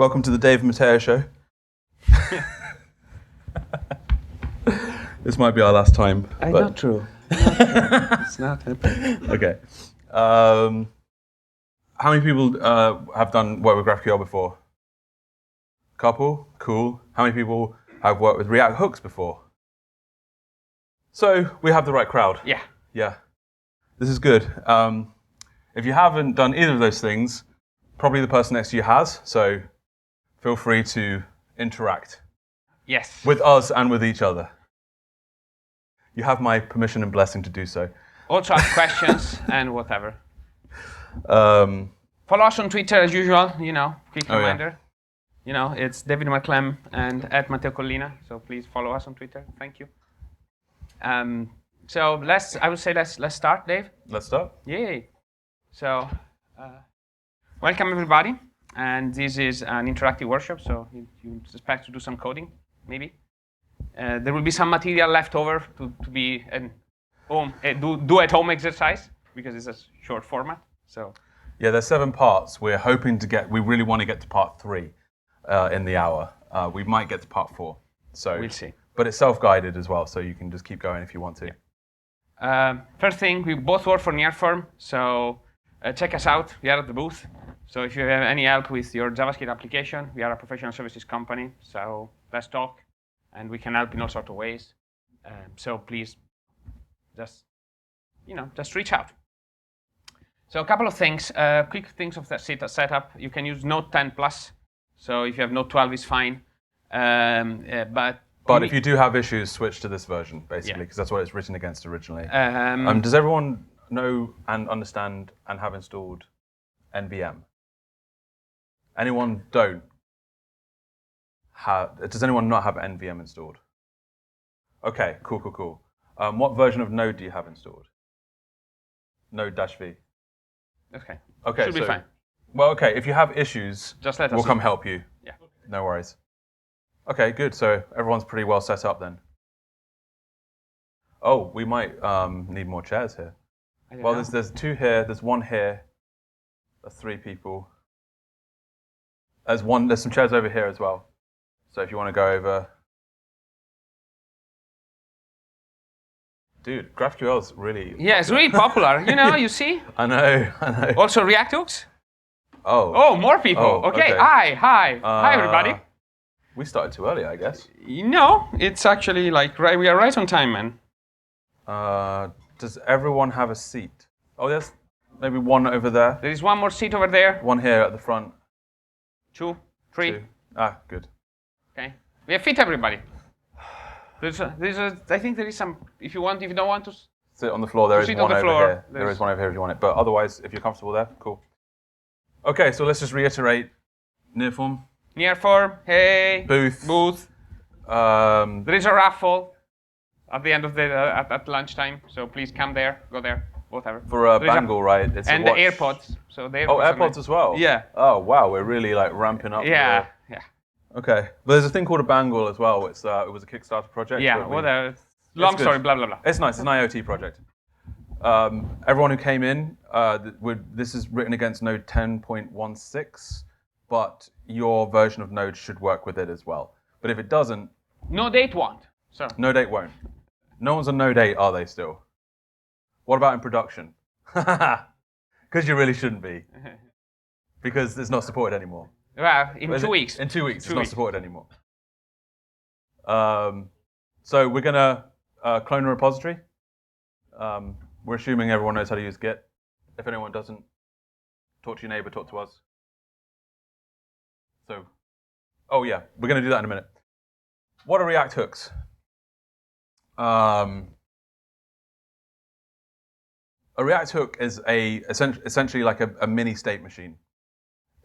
Welcome to the Dave Matteo Show. This might be our last time. Not true. It's not happening. Okay. How many people have done work with GraphQL before? Couple? Cool. How many people have worked with React hooks before? So we have the right crowd. Yeah. Yeah. This is good. If you haven't done either of those things, probably the person next to you has. So feel free to interact. Yes. With us and with each other. You have my permission and blessing to do so. Also ask questions and whatever. Um, Follow us on Twitter as usual, quick reminder. Yeah. It's David McClem and @Matteo Collina. So please follow us on Twitter. Thank you. So let's start, Dave. Let's start. Yay. So welcome everybody. And this is an interactive workshop, so you expect to do some coding, maybe. There will be some material left over to be a do-at-home exercise, because it's a short format. So yeah, there's 7 parts. We're hoping to get. We really want to get to part 3 in the hour. We might get to part 4. So we'll see. But it's self-guided as well, so you can just keep going if you want to. Yeah. First thing, we both work for NearForm, so check us out. We are at the booth. So if you have any help with your JavaScript application, we are a professional services company. So let's talk, and we can help in all sorts of ways. So please, just reach out. So a couple of things, quick things of the setup. You can use Node 10 plus. So if you have Node 12, it's fine. But if you do have issues, switch to this version, basically, because that's what it's written against originally. Does everyone know and understand and have installed NVM? Anyone don't have? Does anyone not have NVM installed? Okay, cool. What version of Node do you have installed? Node-V. Okay, should be fine. Well, okay. If you have issues, just let us we'll know. come help you. Yeah. No worries. Okay, good. So everyone's pretty well set up then. Oh, we might need more chairs here. Well, there's 2 here. There's 1 here. That's 3 people. There's some chairs over here as well. So if you want to go over. Dude, GraphQL is really popular. It's really popular. You see? I know. Also React hooks? Oh, more people. Okay. Hi, everybody. We started too early, I guess. No, it's actually we are right on time, man. Does everyone have a seat? Oh, there's maybe 1 over there. There is 1 more seat over there. 1 here at the front. 2, 3. 2. Good. Okay. We have fit everybody. I think there is some. If you don't want to sit on the floor, there is 1 over here. There is 1 over here if you want it. But otherwise, if you're comfortable there, cool. Okay, so let's just reiterate. NearForm. NearForm. Hey. Booth. There is a raffle at the end of the at lunchtime. So please come there, go there, whatever. For a bangle, right? It's and the AirPods. So the AirPods. AirPods as well. Yeah. Oh wow, we're really ramping up. Yeah. Okay, but there's a thing called a bangle as well. It was a Kickstarter project. Yeah, whatever. Long story, blah, blah, blah. It's nice. It's an IoT project. Everyone who came in, this is written against Node 10.16, but your version of Node should work with it as well. But if it doesn't... Node 8 won't. So. Node 8 won't. No one's on Node 8, are they still? What about in production? Because you really shouldn't be. Because it's not supported anymore. Well, in 2 weeks. In 2 weeks, it's not supported anymore. So we're going to clone a repository. We're assuming everyone knows how to use Git. If anyone doesn't, talk to your neighbor, talk to us. So, oh yeah, we're going to do that in a minute. What are React hooks? A React hook is essentially like a mini state machine.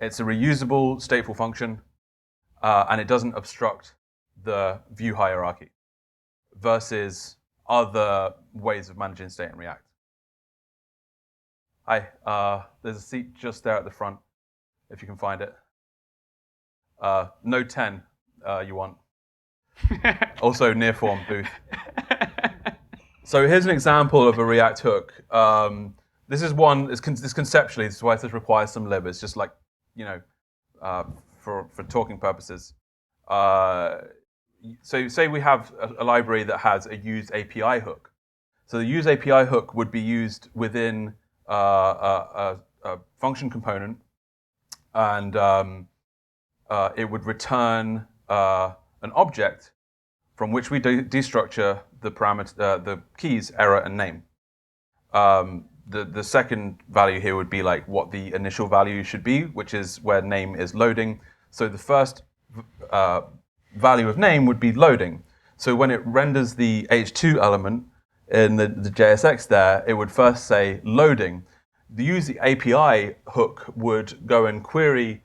It's a reusable stateful function, and it doesn't obstruct the view hierarchy versus other ways of managing state in React. Hi, there's a seat just there at the front, if you can find it. Node 10, you want. Also, NearForm booth. So here's an example of a React hook. This is one. This conceptually, this is why this requires some lib. It's just like for talking purposes. So say we have a library that has a use API hook. So the use API hook would be used within a function component, and it would return an object from which we destructure the parameter, the keys, error, and name. The second value here would be like what the initial value should be, which is where name is loading. So the first value of name would be loading. So when it renders the h2 element in the JSX there, it would first say loading. The use API hook would go and query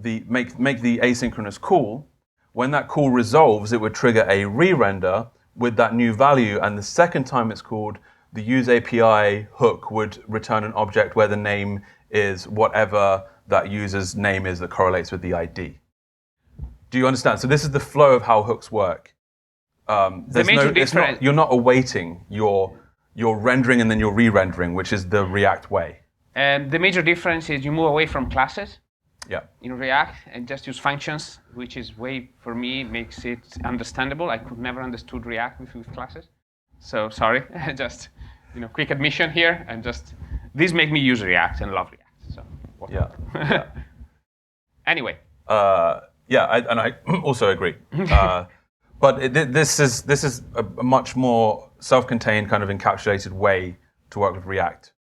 make the asynchronous call. When that call resolves, it would trigger a re-render with that new value, and the second time it's called, the use API hook would return an object where the name is whatever that user's name is that correlates with the ID. Do you understand? So this is the flow of how hooks work. You're not awaiting your rendering and then your re-rendering, which is the React way. And the major difference is you move away from classes. Yeah. In React and just use functions, which is way, for me, makes it understandable. I could never understood React with classes. So sorry, just quick admission here, and just these make me use React and love React. So yeah. Anyway. I also agree. But this is a much more self-contained, kind of encapsulated way to work with React,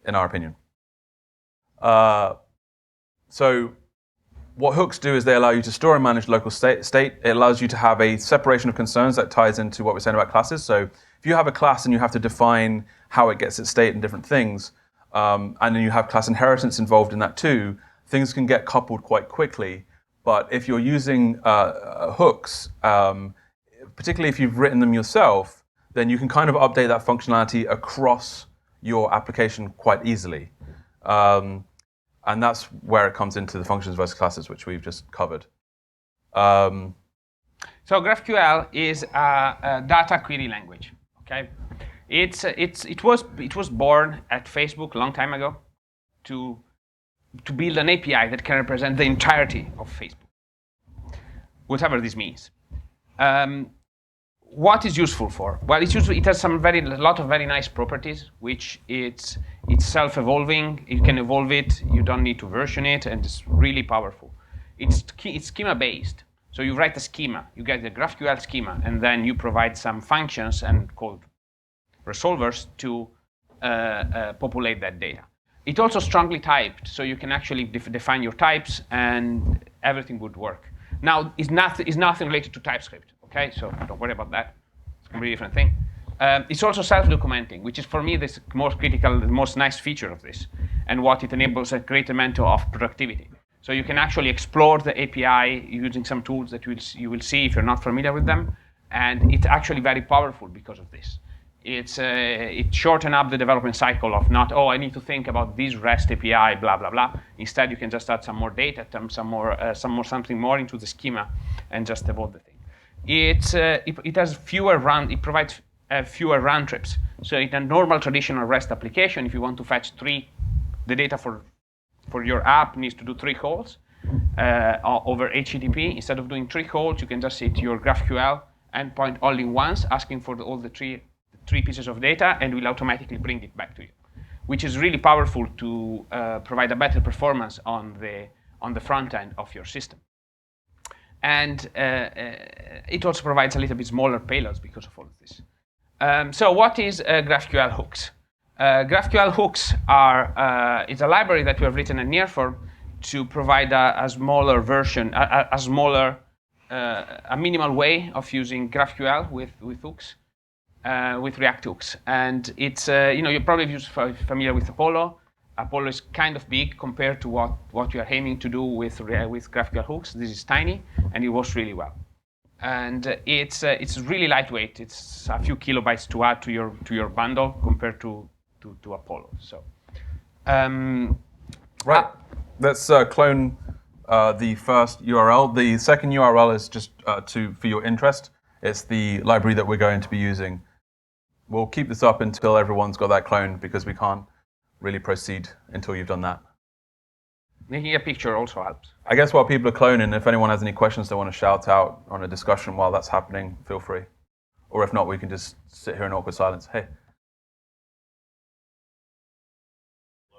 in our opinion. So what hooks do is they allow you to store and manage local state. It allows you to have a separation of concerns that ties into what we're saying about classes. So if you have a class and you have to define how it gets its state and different things, and then you have class inheritance involved in that too, things can get coupled quite quickly. But if you're using hooks, particularly if you've written them yourself, then you can kind of update that functionality across your application quite easily. And that's where it comes into the functions versus classes, which we've just covered. So GraphQL is a data query language. Okay, it was born at Facebook a long time ago to build an API that can represent the entirety of Facebook, whatever this means. What is useful for? Well, it's useful. It has a lot of very nice properties, which it's self-evolving. You can evolve it. You don't need to version it, and it's really powerful. It's schema-based. So you write a schema. You get the GraphQL schema, and then you provide some functions and called resolvers to populate that data. It's also strongly typed, so you can actually define your types, and everything would work. Now, it's nothing related to TypeScript. Okay, so don't worry about that. It's a completely different thing. It's also self-documenting, which is for me the most critical, the most nice feature of this, and what it enables a great amount of productivity. So you can actually explore the API using some tools that you will see if you're not familiar with them, and it's actually very powerful because of this. It shortened up the development cycle of not, oh, I need to think about this REST API, blah blah blah. Instead, you can just add some more data, something more into the schema, and just evolve the thing. It has it provides fewer round trips. So in a normal traditional REST application, if you want to fetch the data for your app needs to do 3 calls over HTTP. Instead of doing 3 calls, you can just hit your GraphQL endpoint only once, asking for all the three pieces of data, and will automatically bring it back to you, which is really powerful to provide a better performance on the front end of your system. And it also provides a little bit smaller payloads because of all of this. So what is GraphQL hooks? GraphQL hooks is a library that we have written in NearForm to provide a smaller version, a minimal way of using GraphQL with hooks, with React hooks. And it's, you're probably familiar with Apollo. Apollo is kind of big compared to what we are aiming to do with GraphQL hooks. This is tiny, and it works really well. And it's really lightweight. It's a few kilobytes to add to your bundle compared to Apollo. So, right. Let's clone the first URL. The second URL is just for your interest. It's the library that we're going to be using. We'll keep this up until everyone's got that cloned because we can't really proceed until you've done that. Making a picture also helps. I guess while people are cloning, if anyone has any questions they want to shout out on a discussion while that's happening, feel free. Or if not, we can just sit here in awkward silence. Hey.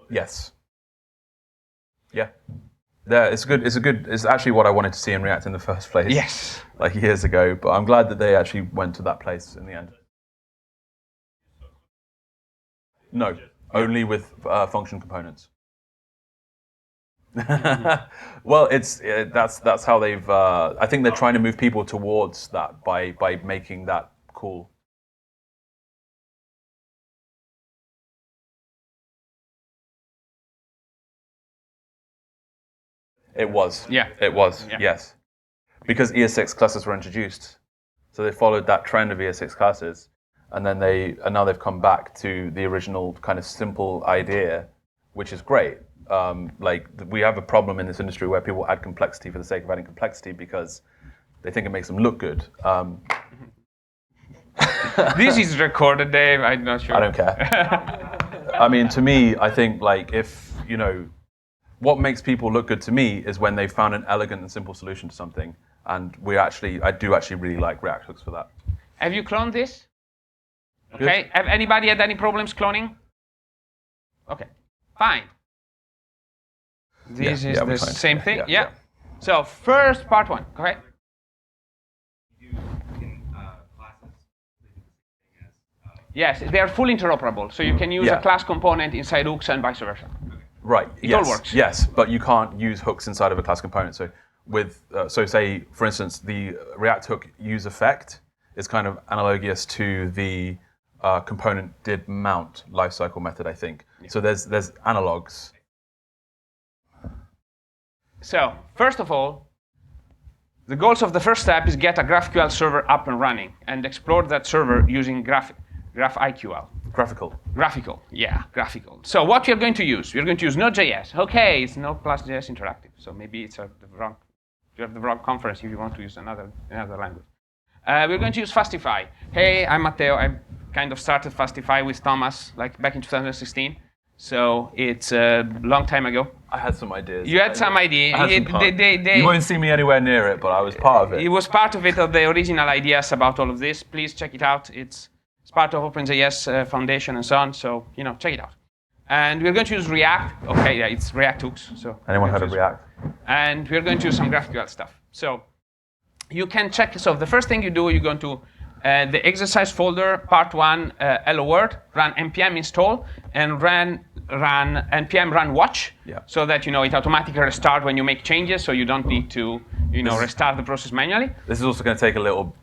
Yes. Yeah. Yeah, it's good. It's actually what I wanted to see in React in the first place. Yes. Like years ago, but I'm glad that they actually went to that place in the end. No, only with function components. Well, that's how they've. I think they're trying to move people towards that by making that cool. It was. Yeah. It was. Yeah. Yes, because ES6 classes were introduced, so they followed that trend of ES6 classes, and then now they've come back to the original kind of simple idea, which is great. Like we have a problem in this industry where people add complexity for the sake of adding complexity because they think it makes them look good. This is recorded, Dave. I'm not sure. I don't care. I mean, to me, I think like if what makes people look good to me is when they've found an elegant and simple solution to something, and I do actually really like React hooks for that. Have you cloned this? Good. Okay. Have anybody had any problems cloning? Okay. Fine. This is the same thing. Yeah. So first part one. Go ahead. Yes, they are fully interoperable. So you can use a class component inside hooks and vice versa. Right. It all works. Yes, but you can't use hooks inside of a class component. So say for instance, the React hook use effect is kind of analogous to the component did mount lifecycle method, I think. Yeah. So there's analogs. So first of all, the goals of the first step is get a GraphQL server up and running and explore that server using GraphiQL. GraphiQL, yeah, GraphiQL. So what we are going to use? We are going to use node.js. Okay, it's Node+JS interactive, so maybe it's you have the wrong conference if you want to use another language. We're going to use fastify. Hey, I'm Matteo. I kind of started fastify with Thomas like back in 2016. So it's a long time ago. I had some ideas. You had some idea. You won't see me anywhere near it, but I was part of it. It was part of the original ideas about all of this. Please check it out. It's part of OpenJS Foundation and so on. So check it out. And we're going to use React. Okay, yeah, it's React hooks. So anyone heard of React? And we're going to use some GraphQL stuff. So you can check. So the first thing you do, you're going to the exercise folder, part 1, hello world, run npm install, and run npm run watch, so that it automatically restart when you make changes, so you don't need to restart the process manually. This is also going to take a little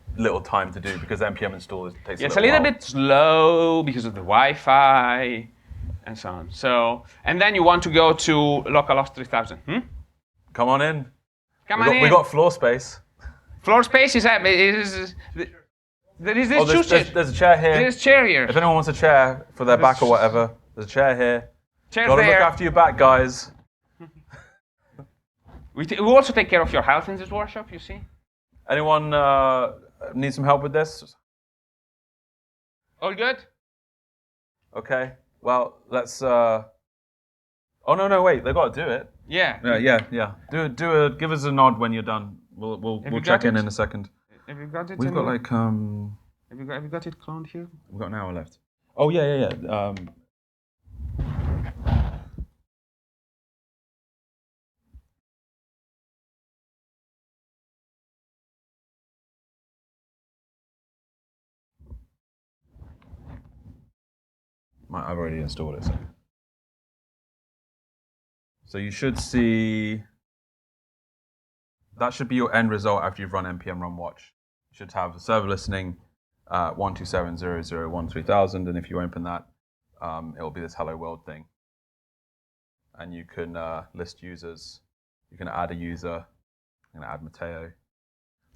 time to do because npm install takes a little bit slow because of the Wi-Fi and so on. So and then you want to go to localhost 3000. Come on in. We got floor space. Floor space is there is this there's a chair here. There's a chair here. If anyone wants a chair for their back or whatever, there's a chair here. Chair Gotta there. look after your back, guys. We also take care of your health in this workshop, you see. Anyone need some help with this? All good? Okay. Well, let's. Oh no, wait. They got to do it. Yeah. Yeah. Give us a nod when you're done. We'll check in a second. Have you got it? We've got like Have you got it cloned here? We've got an hour left. Oh yeah. I've already installed it. So you should see. That should be your end result after you've run npm run watch. You should have a server listening 127.0.0.1.3000, and if you open that, it'll be this hello world thing. And you can list users. You can add a user. I'm going to add Matteo.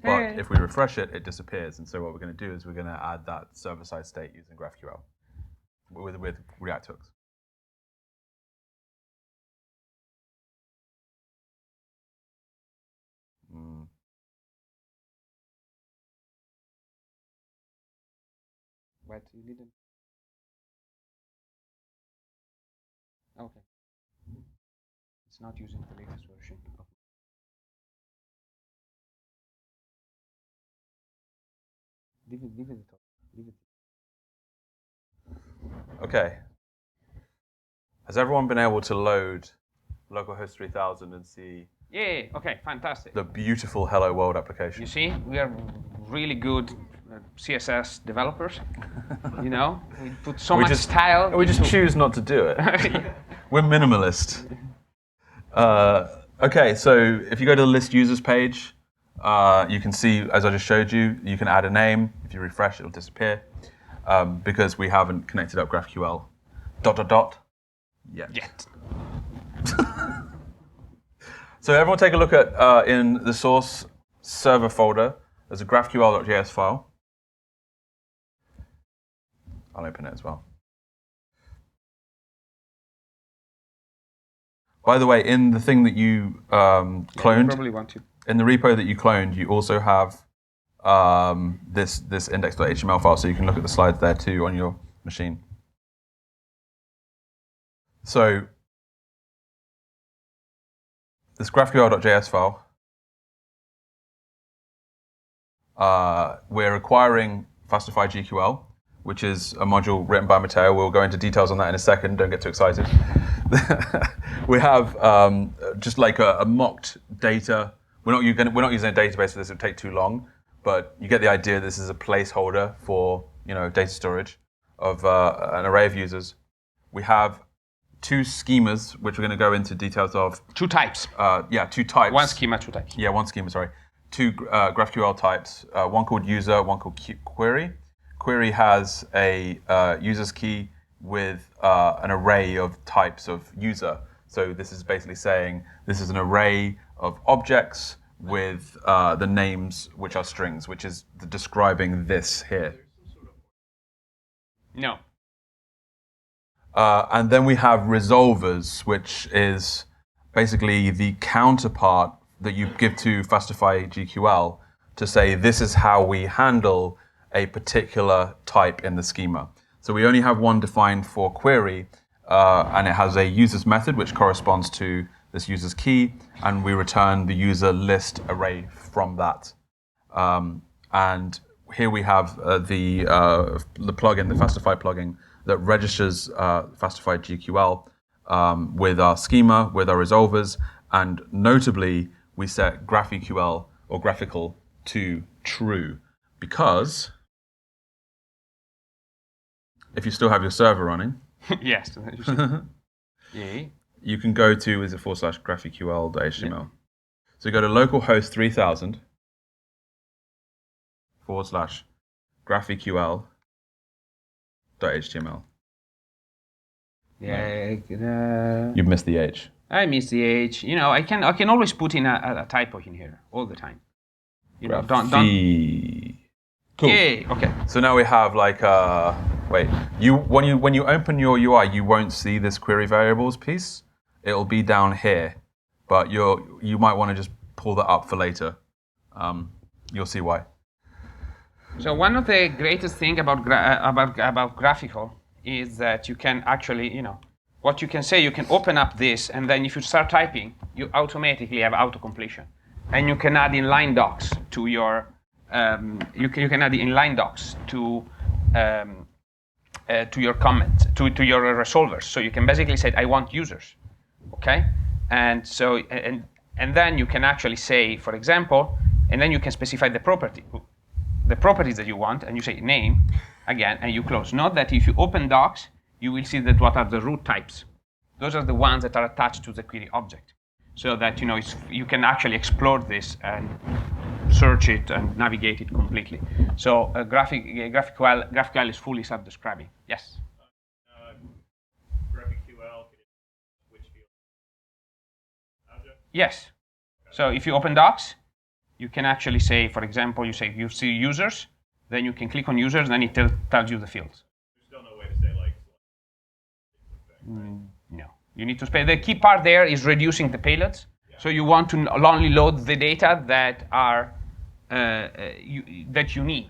But if we refresh it, it disappears. And so what we're going to do is we're going to add that server-side state using GraphQL with React hooks. What? You didn't? Okay. not using the latest version. Leave it. Okay. Has everyone been able to load localhost 3000 and see Yeah, okay, fantastic. the beautiful Hello World application? You see, we are really good CSS developers. You know, we put so much style. We just choose not to do it. We're minimalist. Okay, so if you go to the list users page, you can see, as I just showed you, you can add a name. If you refresh, it'll disappear because we haven't connected up GraphQL ... yet. So everyone take a look at, in the source server folder, there's a graphql.js file. I'll open it as well. By the way, in the thing that you cloned, you probably want to. In the repo that you cloned, you also have this index.html file, so you can look at the slides there too on your machine. So this graphql.js file, we're acquiring fastify-gql, which is a module written by Matteo. We'll go into details on that in a second. Don't get too excited. We have just like a mocked data. We're not using a database for this. It would take too long. But you get the idea. This is a placeholder for data storage of an array of users. We have two schemas, which we're going to go into details of. Two types. Two types. One schema, two types. Yeah, one schema, sorry. Two GraphQL types, one called user, one called query. Query has a user's key with an array of types of user. So this is basically saying this is an array of objects with the names, which are strings, which is describing this here. No. And then we have resolvers, which is basically the counterpart that you give to fastify-gql to say this is how we handle a particular type in the schema. So we only have one defined for query, and it has a user's method, which corresponds to this user's key, and we return the user list array from that. And here we have the plugin, the Fastify plugin, that registers fastify-gql with our schema, with our resolvers, and notably, we set GraphiQL or GraphiQL to true, because if you still have your server running, yes, yeah, you can go to /graphql.html. Yeah. So you go to localhost 3000 /graphql.html. Yeah. You've missed the H. I miss the H. I can always put in a typo in here all the time. Don't. Cool. Yeah. Okay. So now we have like wait. When you open your UI, you won't see this query variables piece. It'll be down here, but you might want to just pull that up for later. You'll see why. So one of the greatest things about GraphiQL is that you can actually, what you can say, you can open up this, and then if you start typing, you automatically have autocompletion, and you can add inline docs to your you can add the inline docs to your comment, to your resolvers. So you can basically say, I want users, okay? And so and then you can actually say, for example, and then you can specify the properties that you want, and you say name again, and you close. Note that if you open docs, you will see that what are the root types. Those are the ones that are attached to the query object, so that you can actually explore this and search it and navigate it completely. So GraphQL is fully self-describing. Yes. GraphQL, which field? Object? Yes. So if you open docs, you can actually say, for example, you see users, then you can click on users, and then it tells you the fields. There's still no way to say like. No, you need to spell. The key part there is reducing the payloads. Yeah. So you want to only load the data that are that you need.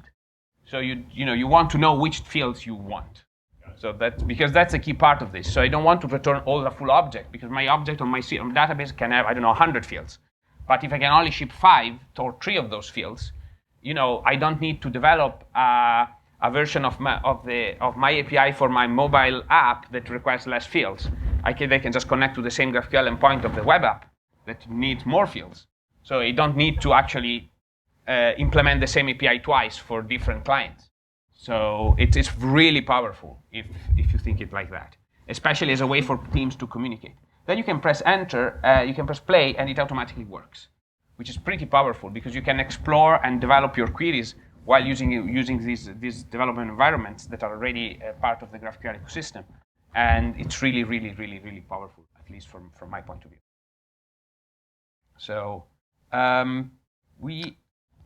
So you want to know which fields you want. Gotcha. So that's because that's a key part of this. So I don't want to return all the full object because my object on my database can have, I don't know, 100 fields. But if I can only ship 5 or 3 of those fields, I don't need to develop a version of my API for my mobile app that requires less fields. They can just connect to the same GraphQL endpoint of the web app that needs more fields. So I don't need to actually implement the same API twice for different clients. So it's really powerful if you think it like that, especially as a way for teams to communicate. Then you can press enter, you can press play, and it automatically works, which is pretty powerful because you can explore and develop your queries while using these development environments that are already part of the GraphQL ecosystem. And it's really, really, really, really powerful, at least from my point of view. So we...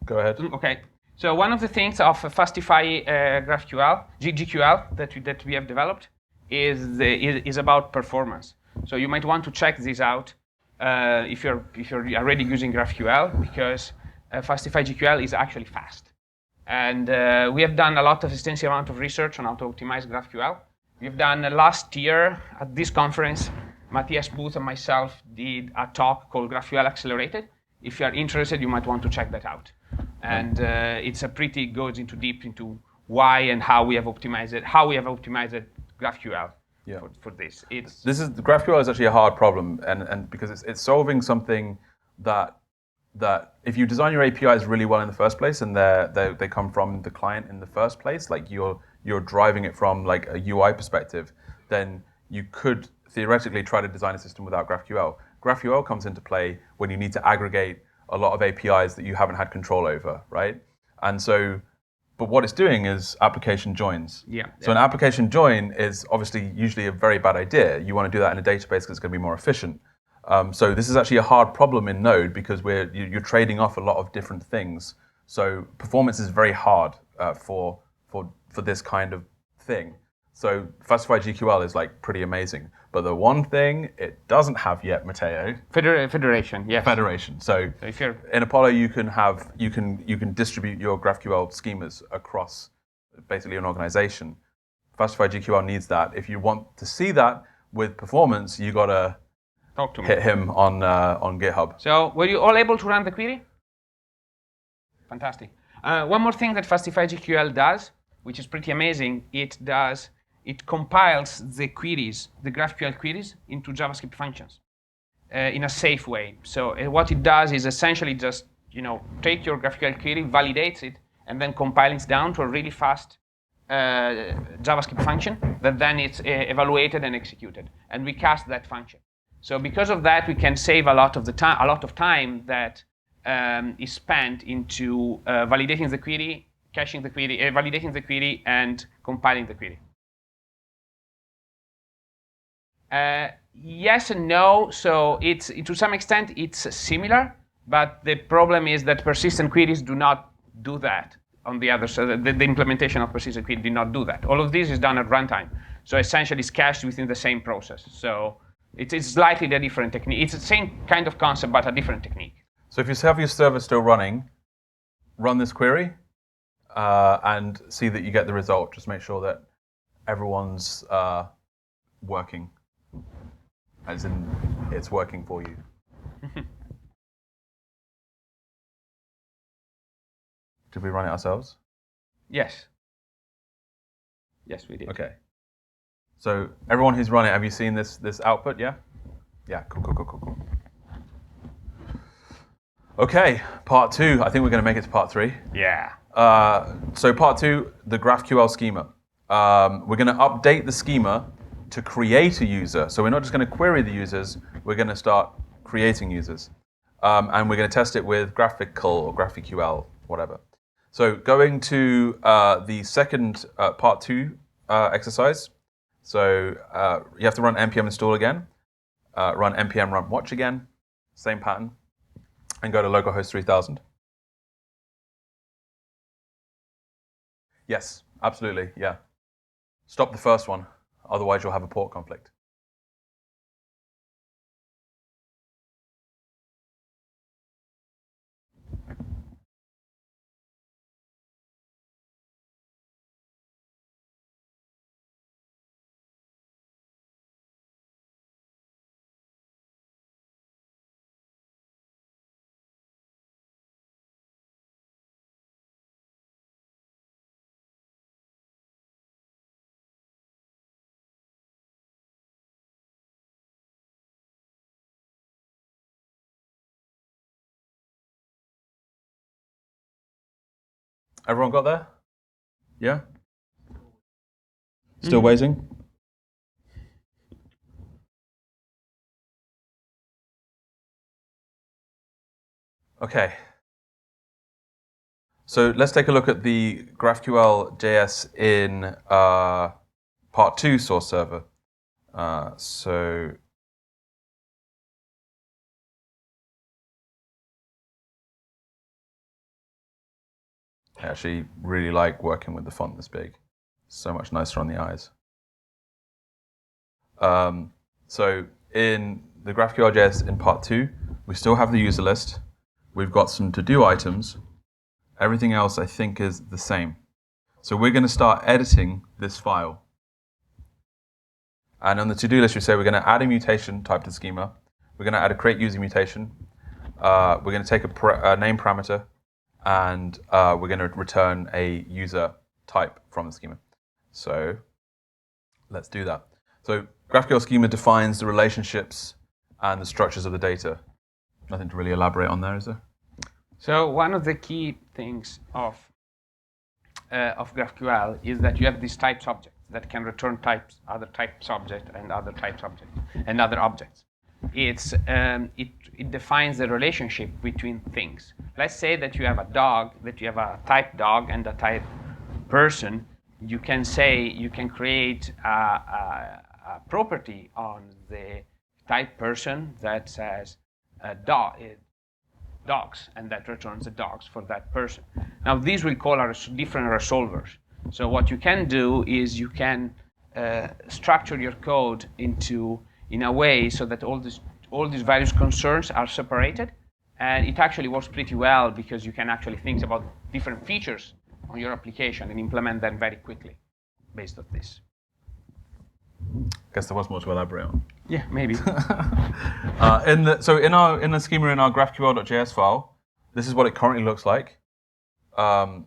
Go ahead. Okay. So one of the things of GraphQL that we have developed is about performance. So you might want to check this out if you're already using GraphQL, because fastify-gql is actually fast. And we have done a lot of extensive amount of research on how to optimize GraphQL. We've done last year at this conference, Matthias Booth and myself did a talk called GraphQL Accelerated. If you are interested, you might want to check that out. And goes into deep into why and how we have optimized it, GraphQL for this. GraphQL is actually a hard problem, and because it's solving something that if you design your APIs really well in the first place, and they come from the client in the first place, like you're driving it from like a UI perspective, then you could theoretically try to design a system without GraphQL. GraphQL comes into play when you need to aggregate a lot of APIs that you haven't had control over, right? And so, but what it's doing is application joins. So an application join is obviously usually a very bad idea. You want to do that in a database because it's going to be more efficient. So this is actually a hard problem in Node because you're trading off a lot of different things. So performance is very hard for this kind of thing. So fastify-gql is like pretty amazing. But the one thing it doesn't have yet, Matteo, federation, yes. Federation. So if you're in Apollo, you can distribute your GraphQL schemas across basically an organization. Fastify-gql needs that. If you want to see that with performance, you gotta hit him on GitHub. So were you all able to run the query? Fantastic. One more thing that fastify-gql does, which is pretty amazing, it compiles the queries, the GraphQL queries, into JavaScript functions in a safe way. So what it does is essentially just take your GraphQL query, validates it, and then compiles it down to a really fast JavaScript function that then it's evaluated and executed. And we cast that function. So because of that, we can save a lot of time that is spent into validating the query, caching the query, validating the query, and compiling the query. Yes and no. So it's to some extent it's similar, but the problem is that persistent queries do not do that. On the other side, the implementation of persistent query did not do that. All of this is done at runtime. So essentially, it's cached within the same process. So it's slightly a different technique. It's the same kind of concept, but a different technique. So if you have your server still running, run this query and see that you get the result. Just make sure that everyone's working, as in it's working for you. Did we run it ourselves? Yes. Yes, we did. Okay. So everyone who's run it, have you seen this output? Yeah? Yeah, cool. Okay, part 2. I think we're going to make it to part 3. Yeah. So part 2, the GraphQL schema. We're going to update the schema to create a user. So we're not just going to query the users, we're going to start creating users. And we're going to test it with GraphQL or GraphQL, whatever. So going to the second part 2 exercise. So you have to run npm install again, run npm run watch again, same pattern, and go to localhost 3000. Yes, absolutely, yeah. Stop the first one, otherwise you'll have a port conflict. Everyone got there? Yeah? Still waiting? Okay. So let's take a look at the GraphQL.js in part 2 source server. So I actually really like working with the font this big. So much nicer on the eyes. So in the GraphQL.js in part 2, we still have the user list. We've got some to-do items. Everything else, I think, is the same. So we're going to start editing this file. And on the to-do list, we say we're going to add a mutation type to the schema. We're going to add a create user mutation. We're going to take a name parameter, and we're going to return a user type from the schema. So let's do that. So GraphQL schema defines the relationships and the structures of the data. Nothing to really elaborate on there, is there? So one of the key things of GraphQL is that you have these types objects that can return types, other types object, and other types object, and other objects. It defines the relationship between things. Let's say that you have a dog, that you have a type dog and a type person. You can create a property on the type person that says dogs, and that returns the dogs for that person. Now these we call our different resolvers. So what you can do is you can structure your code in a way so that all these various concerns are separated, and it actually works pretty well because you can actually think about different features on your application and implement them very quickly based on this. Guess there was more to elaborate on. Yeah, maybe. In the schema in our GraphQL.js file, this is what it currently looks like. The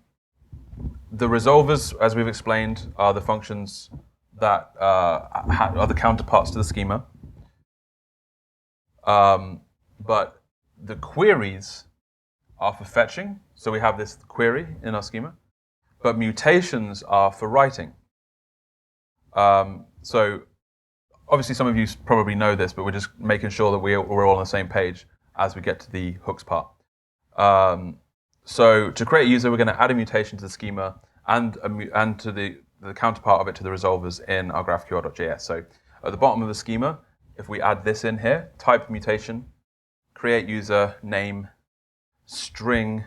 resolvers, as we've explained, are the functions that are the counterparts to the schema. But the queries are for fetching. So we have this query in our schema. But mutations are for writing. So obviously some of you probably know this, but we're just making sure that we're all on the same page as we get to the hooks part. So to create a user, we're going to add a mutation to the schema and to the counterpart of it to the resolvers in our GraphQL.js. So at the bottom of the schema, if we add this in here, type mutation, create user, name, string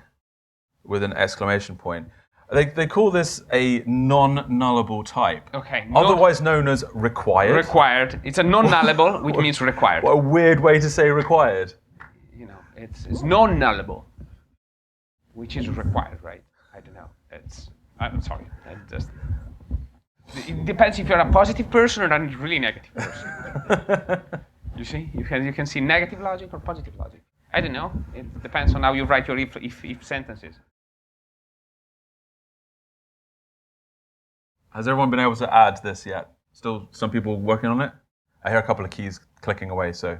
with an exclamation point. They call this a non-nullable type. Okay. Otherwise known as required. Required. It's a non-nullable, which means required. What a weird way to say required. You know, it's non-nullable, which is required, right? I don't know. I'm sorry. It depends if you're a positive person or a really negative person. You see, you can see negative logic or positive logic. I don't know. It depends on how you write your if sentences. Has everyone been able to add this yet? Still some people working on it? I hear a couple of keys clicking away, so.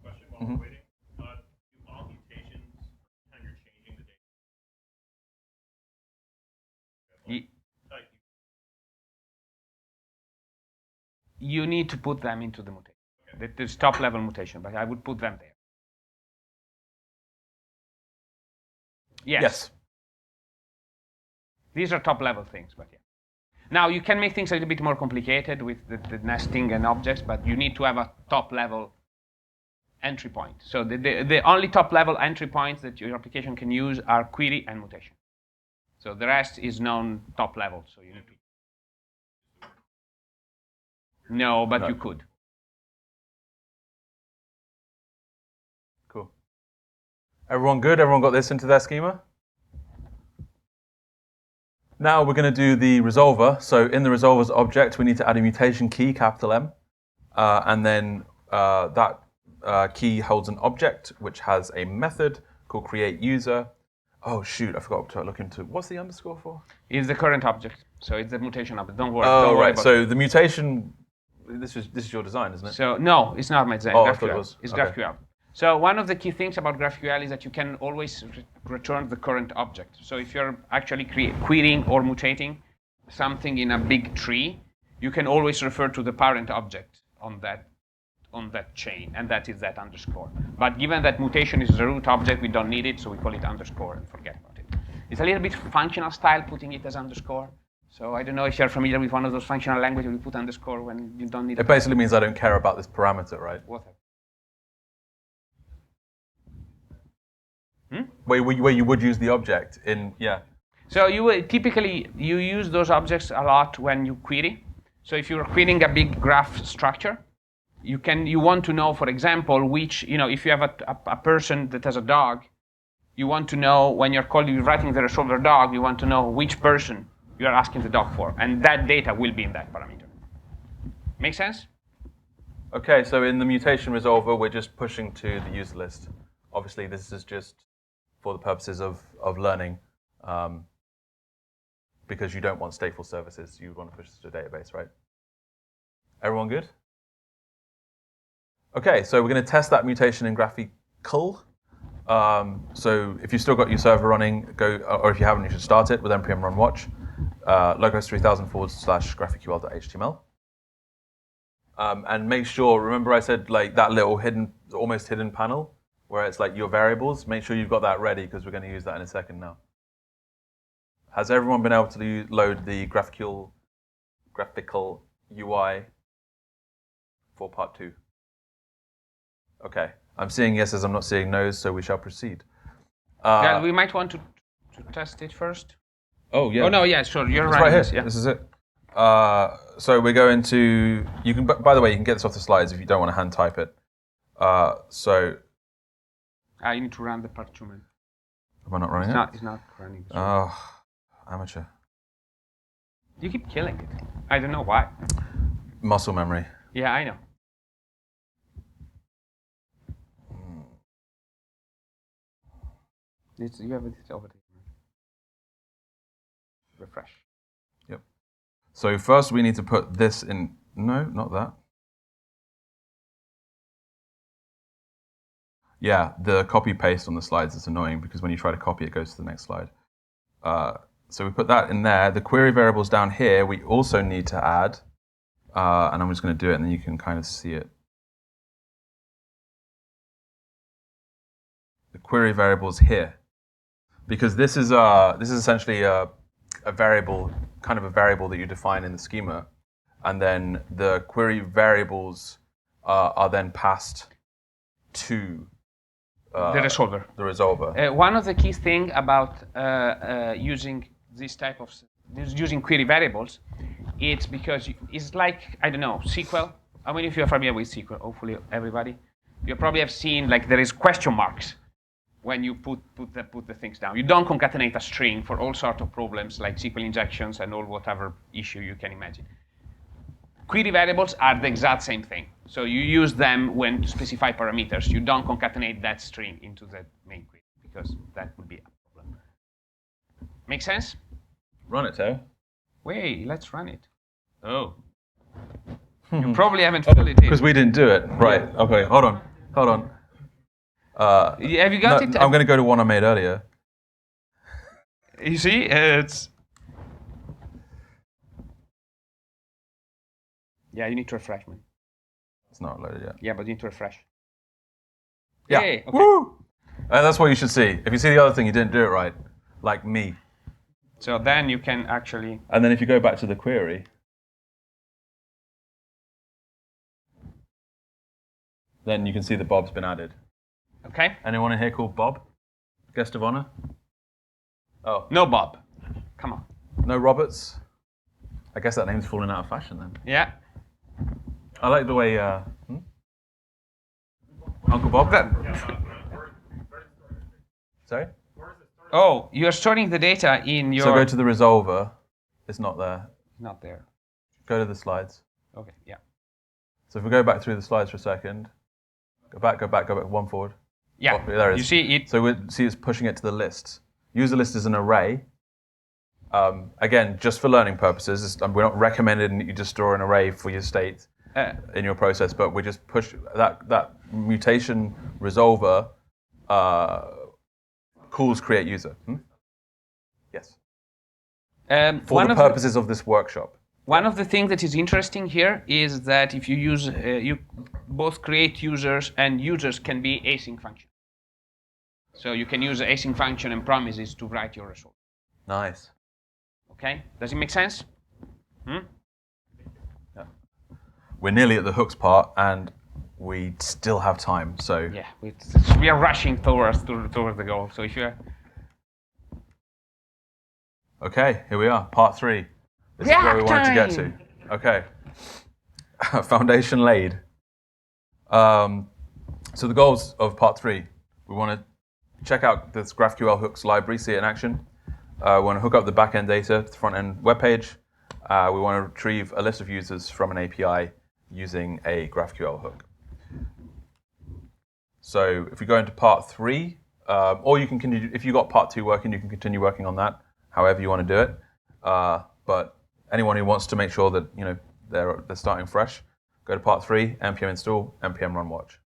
Question while we're waiting. Do all mutations kind of changing the data? You need to put them into the mutation. Okay. There's top-level mutation, but I would put them there. Yes. These are top-level things, but yeah. Now, you can make things a little bit more complicated with the nesting and objects, but you need to have a top-level entry point. So the only top-level entry points that your application can use are query and mutation. So the rest is non-top-level, so you need to. No, but you could. Cool. Everyone good? Everyone got this into their schema? Now we're going to do the resolver. So in the resolver's object, we need to add a mutation key, capital M. And then that key holds an object, which has a method called create user. Oh, shoot, I forgot to look into. What's the underscore for? It's the current object. So it's the mutation object. Don't worry. Oh, don't worry right. So the mutation, this is your design, isn't it? So no, it's not my design. Oh, GraphQL. I thought it was. It's Okay. GraphQL. So one of the key things about GraphQL is that you can always return the current object. So if you're actually querying or mutating something in a big tree, you can always refer to the parent object on that chain, and that is that underscore. But given that mutation is the root object, we don't need it, so we call it underscore and forget about it. It's a little bit functional style putting it as underscore. So I don't know if you're familiar with one of those functional languages where you put underscore when you don't need it. It basically means I don't care about this parameter, right? Whatever. Where you would use the object in, yeah. So typically you use those objects a lot when you query. So if you're querying a big graph structure, you want to know, for example, which, if you have a person that has a dog, you want to know when you're writing the resolver dog, you want to know which person you are asking the dog for, and that data will be in that parameter. Make sense? Okay, so in the mutation resolver, we're just pushing to the user list. Obviously, this is just for the purposes of learning, because you don't want stateful services. You want to push this to a database, right? Everyone good? Okay, so we're going to test that mutation in GraphiQL. So if you've still got your server running, or if you haven't, you should start it with npm run watch, localhost 3000 / graphql.html. And make sure, remember I said like that little almost hidden panel where it's like your variables, make sure you've got that ready because we're going to use that in a second now. Has everyone been able to load the GraphiQL UI for part 2? Okay, I'm seeing yeses, I'm not seeing nos, so we shall proceed. Yeah, we might want to test it first. Oh, yeah. Oh, no, yeah, sure, you're It's right. right here, Yeah. this is it. So we're going to, by the way, you can get this off the slides if you don't want to hand type it. So. I need to run the part 2, man. Am I not running it? It's not running. Oh, amateur. You keep killing it. I don't know why. Muscle memory. Yeah, I know. You have it over there. Refresh. Yep. So first we need to put this in. No, not that. Yeah, the copy paste on the slides is annoying because when you try to copy, it goes to the next slide. So we put that in there. The query variables down here, we also need to add. And I'm just going to do it, and then you can kind of see it. The query variables here, because this is essentially a variable, kind of a variable that you define in the schema, and then the query variables are then passed to the resolver. The resolver. One of the key things about using this type of using query variables, it's because it's like, I don't know, SQL. I mean, if you're familiar with SQL, hopefully everybody, you probably have seen like there is question marks when you put the things down. You don't concatenate a string for all sorts of problems like SQL injections and all whatever issue you can imagine. Query variables are the exact same thing. So you use them when to specify parameters. You don't concatenate that string into the main query because that would be a problem. Make sense? Run it, Teo. Wait, let's run it. Oh. You probably haven't filled it in. Because we didn't do it. Right. Yeah. Okay, hold on. Have you got it? I'm going to go to one I made earlier. You see, it's... Yeah, you need to refresh, man. It's not loaded yet. Yeah, but you need to refresh. Yeah. Yay, okay. Woo! That's what you should see. If you see the other thing, you didn't do it right. Like me. So then you can actually... And then if you go back to the query, then you can see that Bob's been added. Okay. Anyone in here called Bob? Guest of honor? Oh. No Bob. Come on. No Roberts? I guess that name's fallen out of fashion then. Yeah. I like the way... Uncle Bob? Sorry? Oh, you're storing the data in your... So go to the resolver. It's not there. Not there. Go to the slides. Okay, yeah. So if we go back through the slides for a second, go back, one forward. Yeah, Oh, there it is. You see it. So we see it's pushing it to the list. User list is an array. Again, just for learning purposes, we're not recommending that you just store an array for your state. in your process, but we just push that mutation resolver calls create user. Yes. For the purposes of this workshop. One of the things that is interesting here is that if you use, you both create users and users can be async function. So you can use async function and promises to write your result. Nice. Okay, does it make sense? Yeah. We're nearly at the hooks part, and we still have time. So yeah, we are rushing towards the goal. So if you're okay, here we are, part 3. This is where we wanted to get to. Okay, foundation laid. So the goals of part 3, we want to check out this GraphQL-hooks library, see it in action. We want to hook up the backend data to the front-end web page. We want to retrieve a list of users from an API using a GraphQL hook. So if we go into part 3, or you can continue, if you got part 2 working, you can continue working on that, however you want to do it. But anyone who wants to make sure that they're starting fresh, go to part 3, npm install, npm run watch.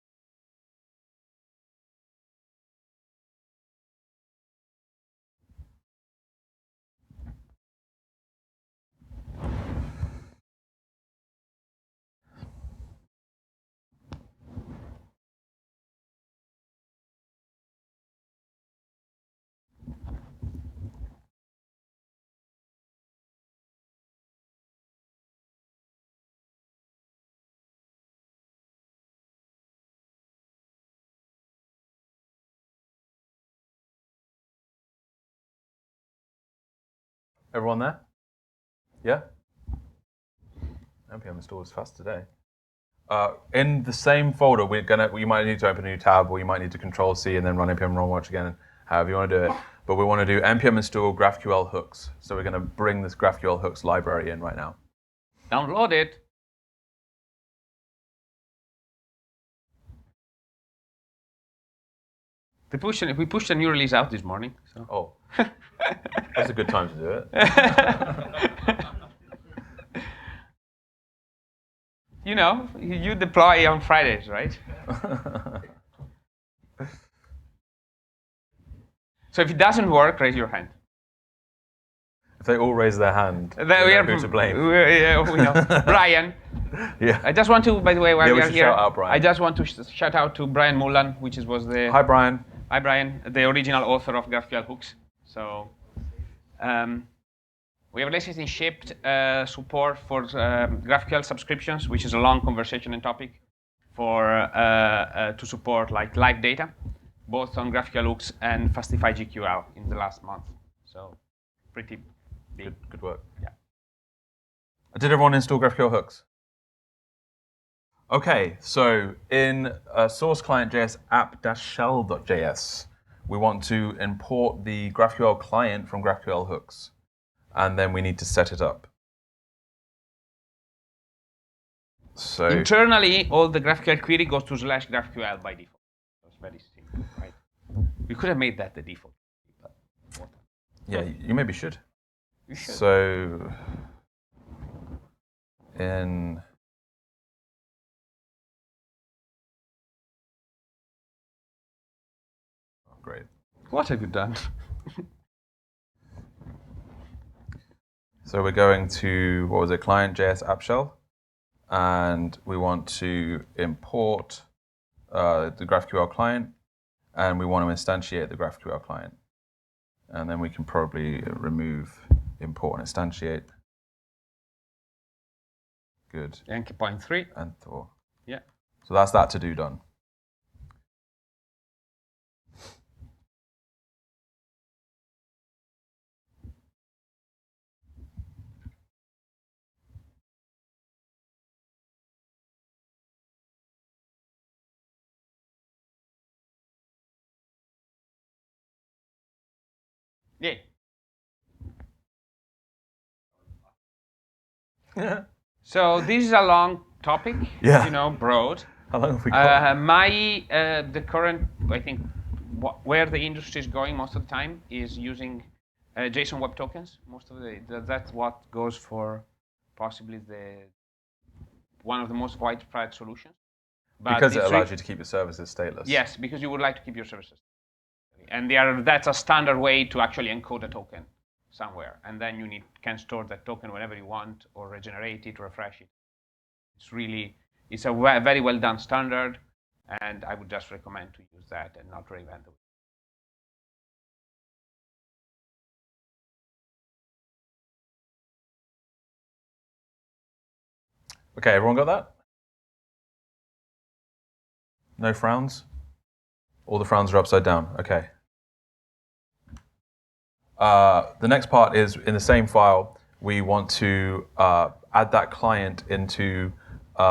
Everyone there? Yeah? npm install is fast today. In the same folder, you might need to open a new tab, or you might need to Control-C and then run npm run watch again, however you want to do it. But we want to do npm install GraphQL-hooks. So we're going to bring this GraphQL-hooks library in right now. Download it. We pushed a new release out this morning. So. Oh, that's a good time to do it. You deploy on Fridays, right? So if it doesn't work, raise your hand. If they all raise their hand, we are who to blame? We know. Brian. Yeah. I just want to, by the way, while we are here, shout out Brian. I just want to shout out to Brian Mullan, was the... Hi, Brian. Hi, Brian, the original author of GraphQL-hooks. So we have lately shipped support for GraphQL subscriptions, which is a long conversation and topic to support like live data, both on GraphQL-hooks and fastify-gql in the last month. So pretty big. Good work. Yeah. Did everyone install GraphQL-hooks? Okay, so in source client.js app-shell.js, we want to import the GraphQL client from GraphQL-hooks, and then we need to set it up. So internally, all the GraphQL query goes to /GraphQL by default. It's very simple, right? We could have made that the default. But yeah, you maybe should. You should. So in great. What have you done? So we're going to, what was it, client.js app shell, and we want to import the GraphQL client, and we want to instantiate the GraphQL client. And then we can probably remove import and instantiate. Good. And point 3. And Thor. Yeah. So that's that to do done. Yeah. So this is a long topic, broad. How long have we got? The current, I think, where the industry is going most of the time is using JSON Web Tokens. That's what goes for possibly the one of the most widespread solutions. But Because it allows you to keep your services stateless. Yes, because you would like to keep your services. And that's a standard way to actually encode a token somewhere. And then you can store that token whenever you want, or regenerate it, refresh it. It's a very well done standard. And I would just recommend to use that and not reinvent it. Okay, everyone got that? No frowns? All the frowns are upside down. Okay. The next part is in the same file, we want to add that client into we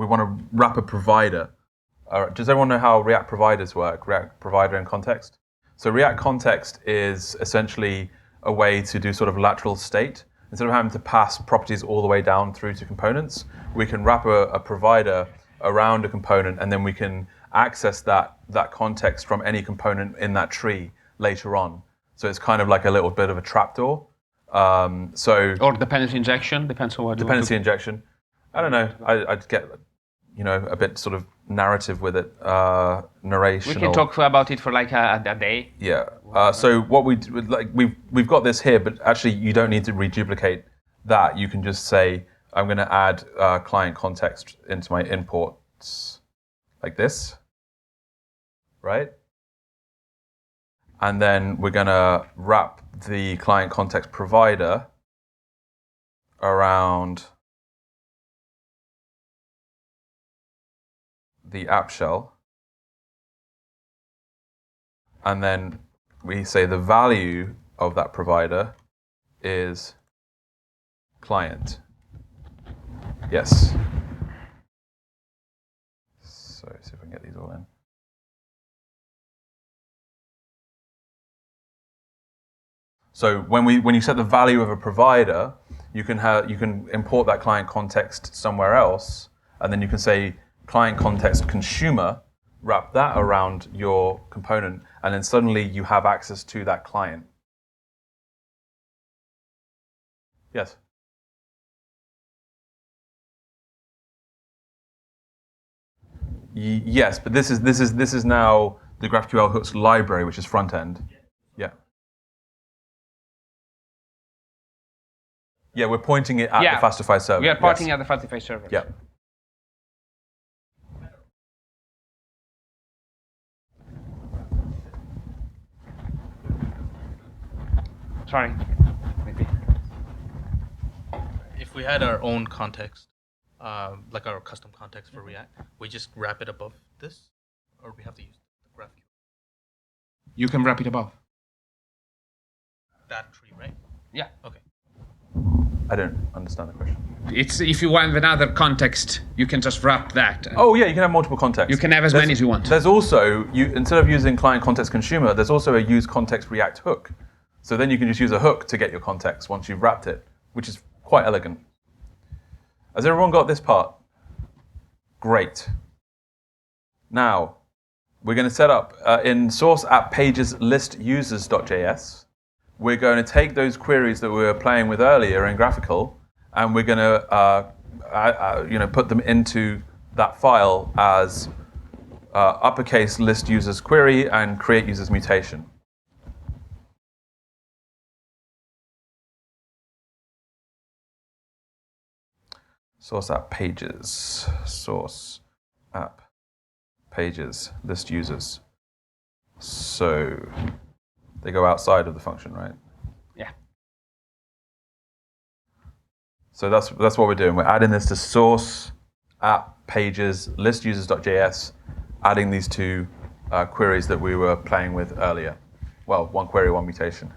want to wrap a provider. Does everyone know how React providers work? React provider and context? So React context is essentially a way to do sort of lateral state. Instead of having to pass properties all the way down through to components, we can wrap a provider around a component, and then we can access that context from any component in that tree later on. So it's kind of like a little bit of a trapdoor. Or dependency injection, depends on what. Dependency injection. I don't know. I'd get a bit sort of narrative with it, narrational. We can talk about it for like a day. Yeah. So what we've got this here, but actually you don't need to reduplicate that. You can just say, I'm going to add client context into my imports like this, right? And then we're going to wrap the client context provider around the app shell. And then we say the value of that provider is client. Yes. So see if I can get these all in. So when you set the value of a provider, you can import that client context somewhere else, and then you can say client context consumer, wrap that around your component, and then suddenly you have access to that client. Yes. Yes, but this is now the GraphQL-hooks library, which is front end. Yeah. Yeah, we're pointing it at the Fastify server. We are pointing at the Fastify server. Yeah. Sorry. Maybe. If we had our own context, like our custom context for React, we just wrap it above this, or we have to use the GraphQL? You can wrap it above. That tree, right? Yeah. Okay. I don't understand the question. It's if you want another context, you can just wrap that. Oh yeah, you can have multiple contexts. You can have as many as you want. There's also, instead of using client context consumer, there's also a use context React hook. So then you can just use a hook to get your context once you've wrapped it, which is quite elegant. Has everyone got this part? Great. Now, we're going to set up in source app pages list users.js. We're going to take those queries that we were playing with earlier in GraphiQL, and we're going to put them into that file as uppercase list users query and create users mutation. Source app pages, source app pages, list users. So they go outside of the function, right? Yeah. So that's what we're doing. We're adding this to source app pages, list users.js, adding these two queries that we were playing with earlier. Well, one query, one mutation.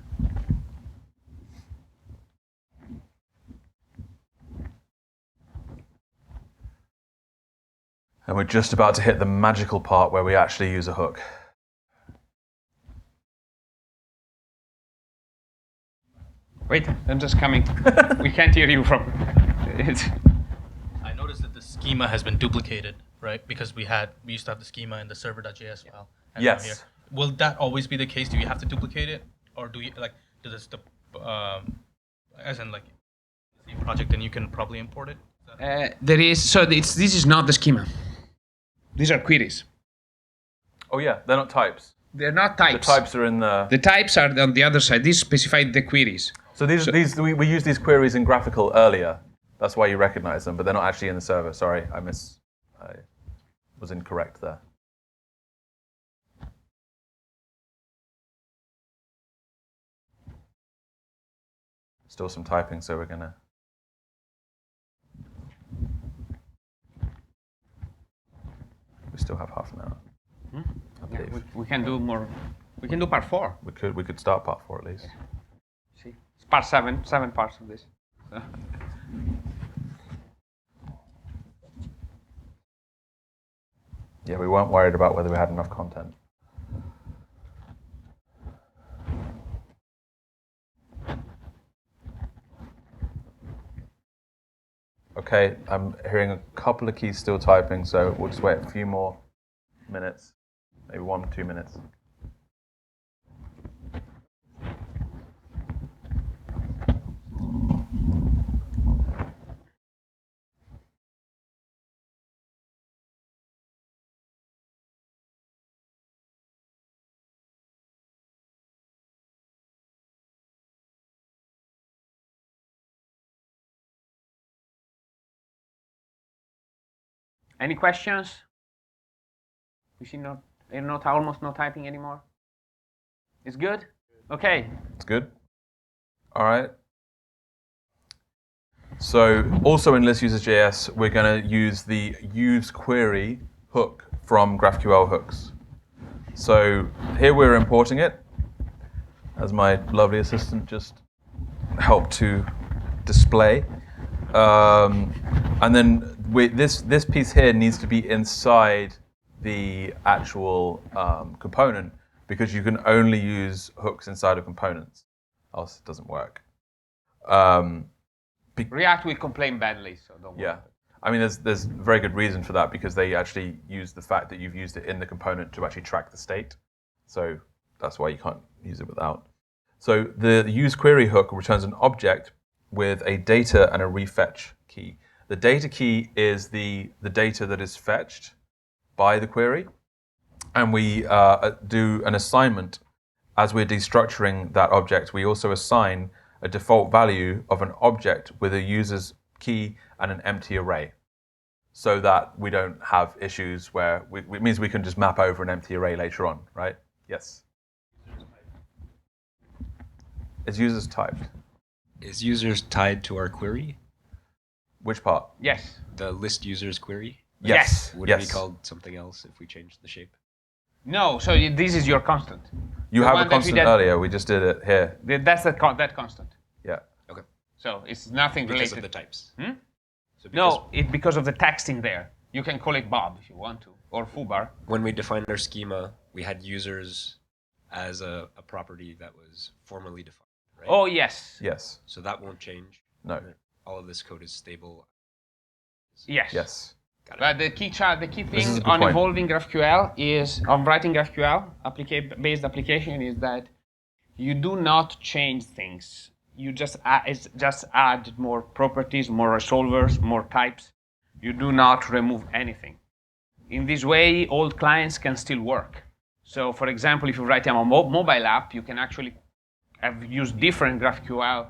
And we're just about to hit the magical part where we actually use a hook. Wait, I'm just coming. We can't hear you from. I noticed that the schema has been duplicated, right? Because we used to have the schema in the server.js file. And Yes. here. Will that always be the case? Do you have to duplicate it, or do you as in the same project, and you can probably import it. There is, so this is not the schema. These are queries. Oh yeah, they're not types. They're not The types. types are in the. The types are on the other side. These specify the queries. So we used these queries in GraphiQL earlier. That's why you recognize them, but they're not actually in the server. Sorry, I was incorrect there. Still some typing, so we're gonna. We still have half an hour. I Yeah, believe. we can do more. We can do part 4. We could start part 4 at least. See, it's part 7. 7 parts of this. So. Yeah, we weren't worried about whether we had enough content. Okay, I'm hearing a couple of keys still typing, so we'll just wait a few more minutes, maybe 1 or 2 minutes. Any questions? We see almost no typing anymore. It's good? Okay. It's good. All right. So also in list_users.js, we're going to use the useQuery hook from GraphQL-hooks. So here we're importing it, as my lovely assistant just helped to display. And then this piece here needs to be inside the actual component, because you can only use hooks inside of components, else it doesn't work. React will complain badly, so don't worry. Yeah, I mean, there's very good reason for that, because they actually use the fact that you've used it in the component to actually track the state. So that's why you can't use it without. So the useQuery hook returns an object with a data and a refetch key. The data key is the data that is fetched by the query, and we do an assignment. As we're destructuring that object, we also assign a default value of an object with a user's key and an empty array, so that we don't have issues where it means we can just map over an empty array later on, right? Yes. Is users typed? Is users tied to our query? Which part? Yes. The list users query? Yes. Would it be called something else if we changed the shape? No, so this is your constant. You The have one a that we constant did- earlier. We just did it here. That's that constant. Yeah. Okay. So it's nothing Because related. of the types. Hmm? So because No, it's because of the text in there. You can call it Bob if you want to, or foobar. when we defined our schema, we had users as a property that was formally defined, right? Oh, yes. Yes. So that won't change. No. All of this code is stable. Yes. Yes. Got it. But the key This is thing a good on point. evolving GraphQL is, on writing GraphQL based application, is that you do not change things. You just add more properties, more resolvers, more types. You do not remove anything. In this way, old clients can still work. So, for example, if you write a mobile app, you can actually use different GraphQL.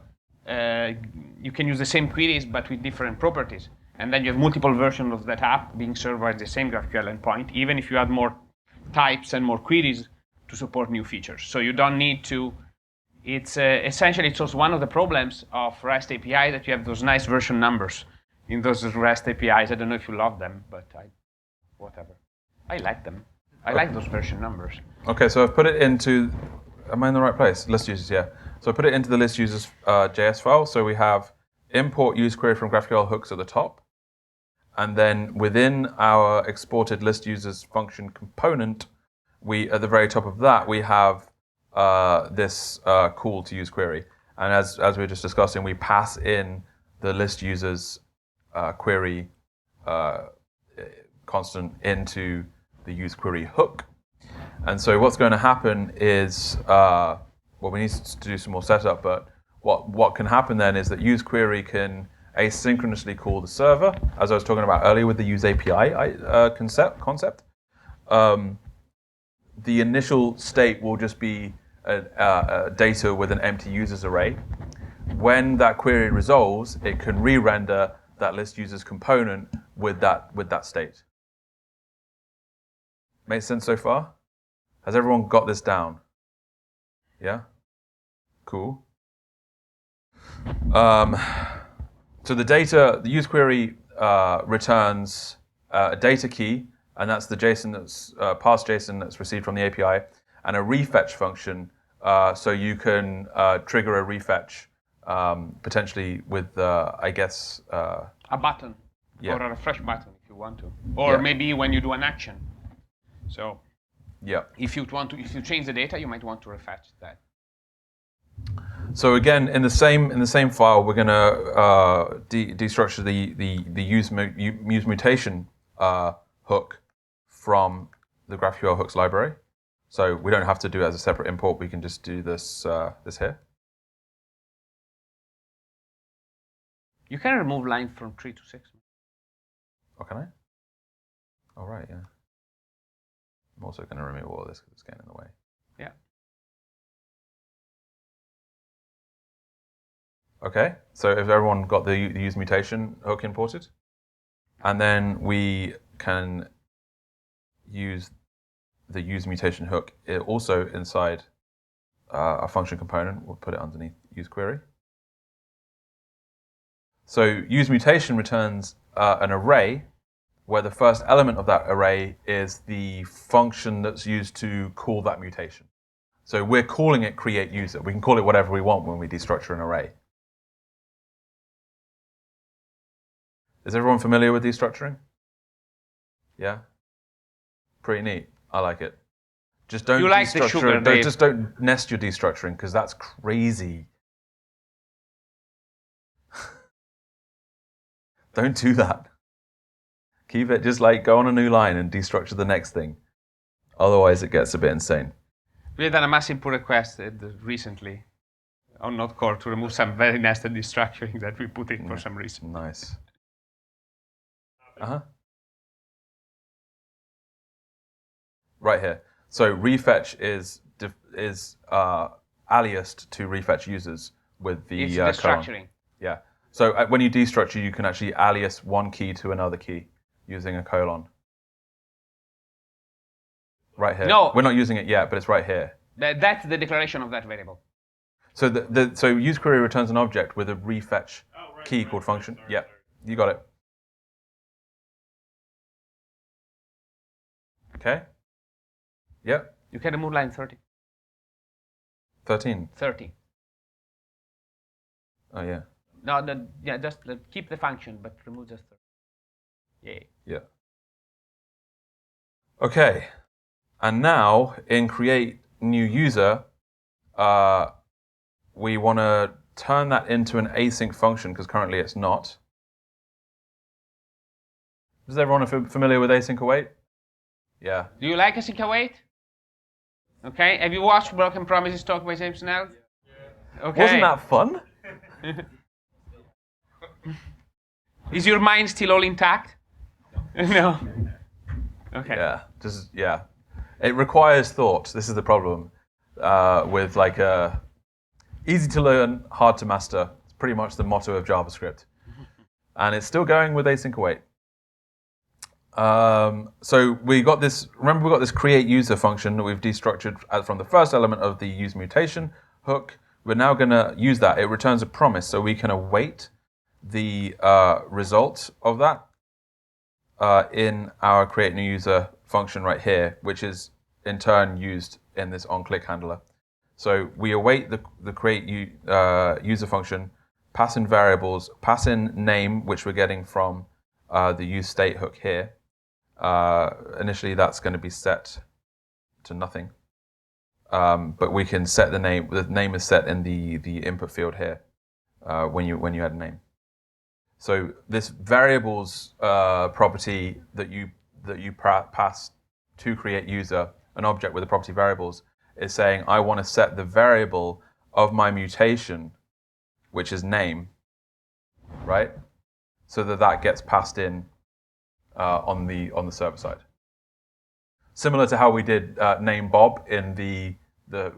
You can use the same queries, but with different properties. And then you have multiple versions of that app being served by the same GraphQL endpoint, even if you add more types and more queries to support new features. So you don't need to. It's essentially, it's also one of the problems of REST API that you have those nice version numbers in those REST APIs. I don't know if you love them, but whatever. I like them. I like those version numbers. Okay, so I've put it into. Am I in the right place? List users, yeah. So I put it into the list users JS file. So we have import useQuery from GraphQL-hooks at the top. And then within our exported list users function component, at the very top of that, we have this call to useQuery. And as we were just discussing, we pass in the list users query constant into the useQuery hook. And so what's going to happen is, well, we need to do some more setup, but what can happen then is that useQuery can asynchronously call the server, as I was talking about earlier with the use API concept. The initial state will just be data with an empty users array. When that query resolves, it can re-render that list users component with that state. Make sense so far? Has everyone got this down? Yeah? Cool. So the use query returns a data key, and that's the JSON that's parsed JSON that's received from the API, and a refetch function, so you can trigger a refetch potentially with, I guess, a button yeah. or a refresh button if you want to, or maybe when you do an action. So yeah, if you change the data, you might want to refetch that. So again, in the same file, we're going to destructure the use mutation hook from the GraphQL-hooks library. So we don't have to do it as a separate import. We can just do this this here. You can remove line from 3 to 6. Oh, can I? Oh, right, yeah. I'm also going to remove all of this because it's getting in the way. Yeah. Okay, so if everyone got the use mutation hook imported, and then we can use the use mutation hook also inside a function component. We'll put it underneath use query. So use mutation returns an array where the first element of that array is the function that's used to call that mutation. So we're calling it create user. We can call it whatever we want when we destructure an array. Is everyone familiar with destructuring? Yeah? Pretty neat. I like it. Just don't destructure. Just don't nest your destructuring because that's crazy. Don't do that. Keep it just like go on a new line and destructure the next thing. Otherwise, it gets a bit insane. We had done a massive pull request recently on Node Core to remove some very nested destructuring that we put in for some reason. Nice. Right here. So refetch is aliased to refetch users with the it's destructuring. Colon. Yeah. So when you destructure, you can actually alias one key to another key using a colon. Right here. No. We're not using it yet, but it's right here. That's the declaration of that variable. So so useQuery returns an object with a refetch key called function. Sorry, Yeah, you got it. Okay. Yep. You can remove line 30. 13. 30. Oh yeah. No, just keep the function, but remove just 30. Yay. Yeah. Okay. And now in create new user, we want to turn that into an async function because currently it's not. Is everyone familiar with async await? Yeah. Do you like async await? Okay. Have you watched Broken Promises talk by James Snell? Yeah. Okay. Wasn't that fun? Is your mind still all intact? No. Okay. Yeah. It requires thought. This is the problem with like easy to learn, hard to master. It's pretty much the motto of JavaScript, and it's still going with async await. So we got this. Remember, we got this create user function that we've destructured from the first element of the use mutation hook. We're now going to use that. It returns a promise, so we can await the result of that in our create new user function right here, which is in turn used in this onClick handler. So we await the create user function, pass in variables, pass in name, which we're getting from the use state hook here. Initially, that's going to be set to nothing. But we can set the name. The name is set in the input field here when you add a name. So this variables property that you pass to create user, an object with the property variables, is saying I want to set the variable of my mutation which is name, right? So that gets passed in on the server side. Similar to how we did name Bob in the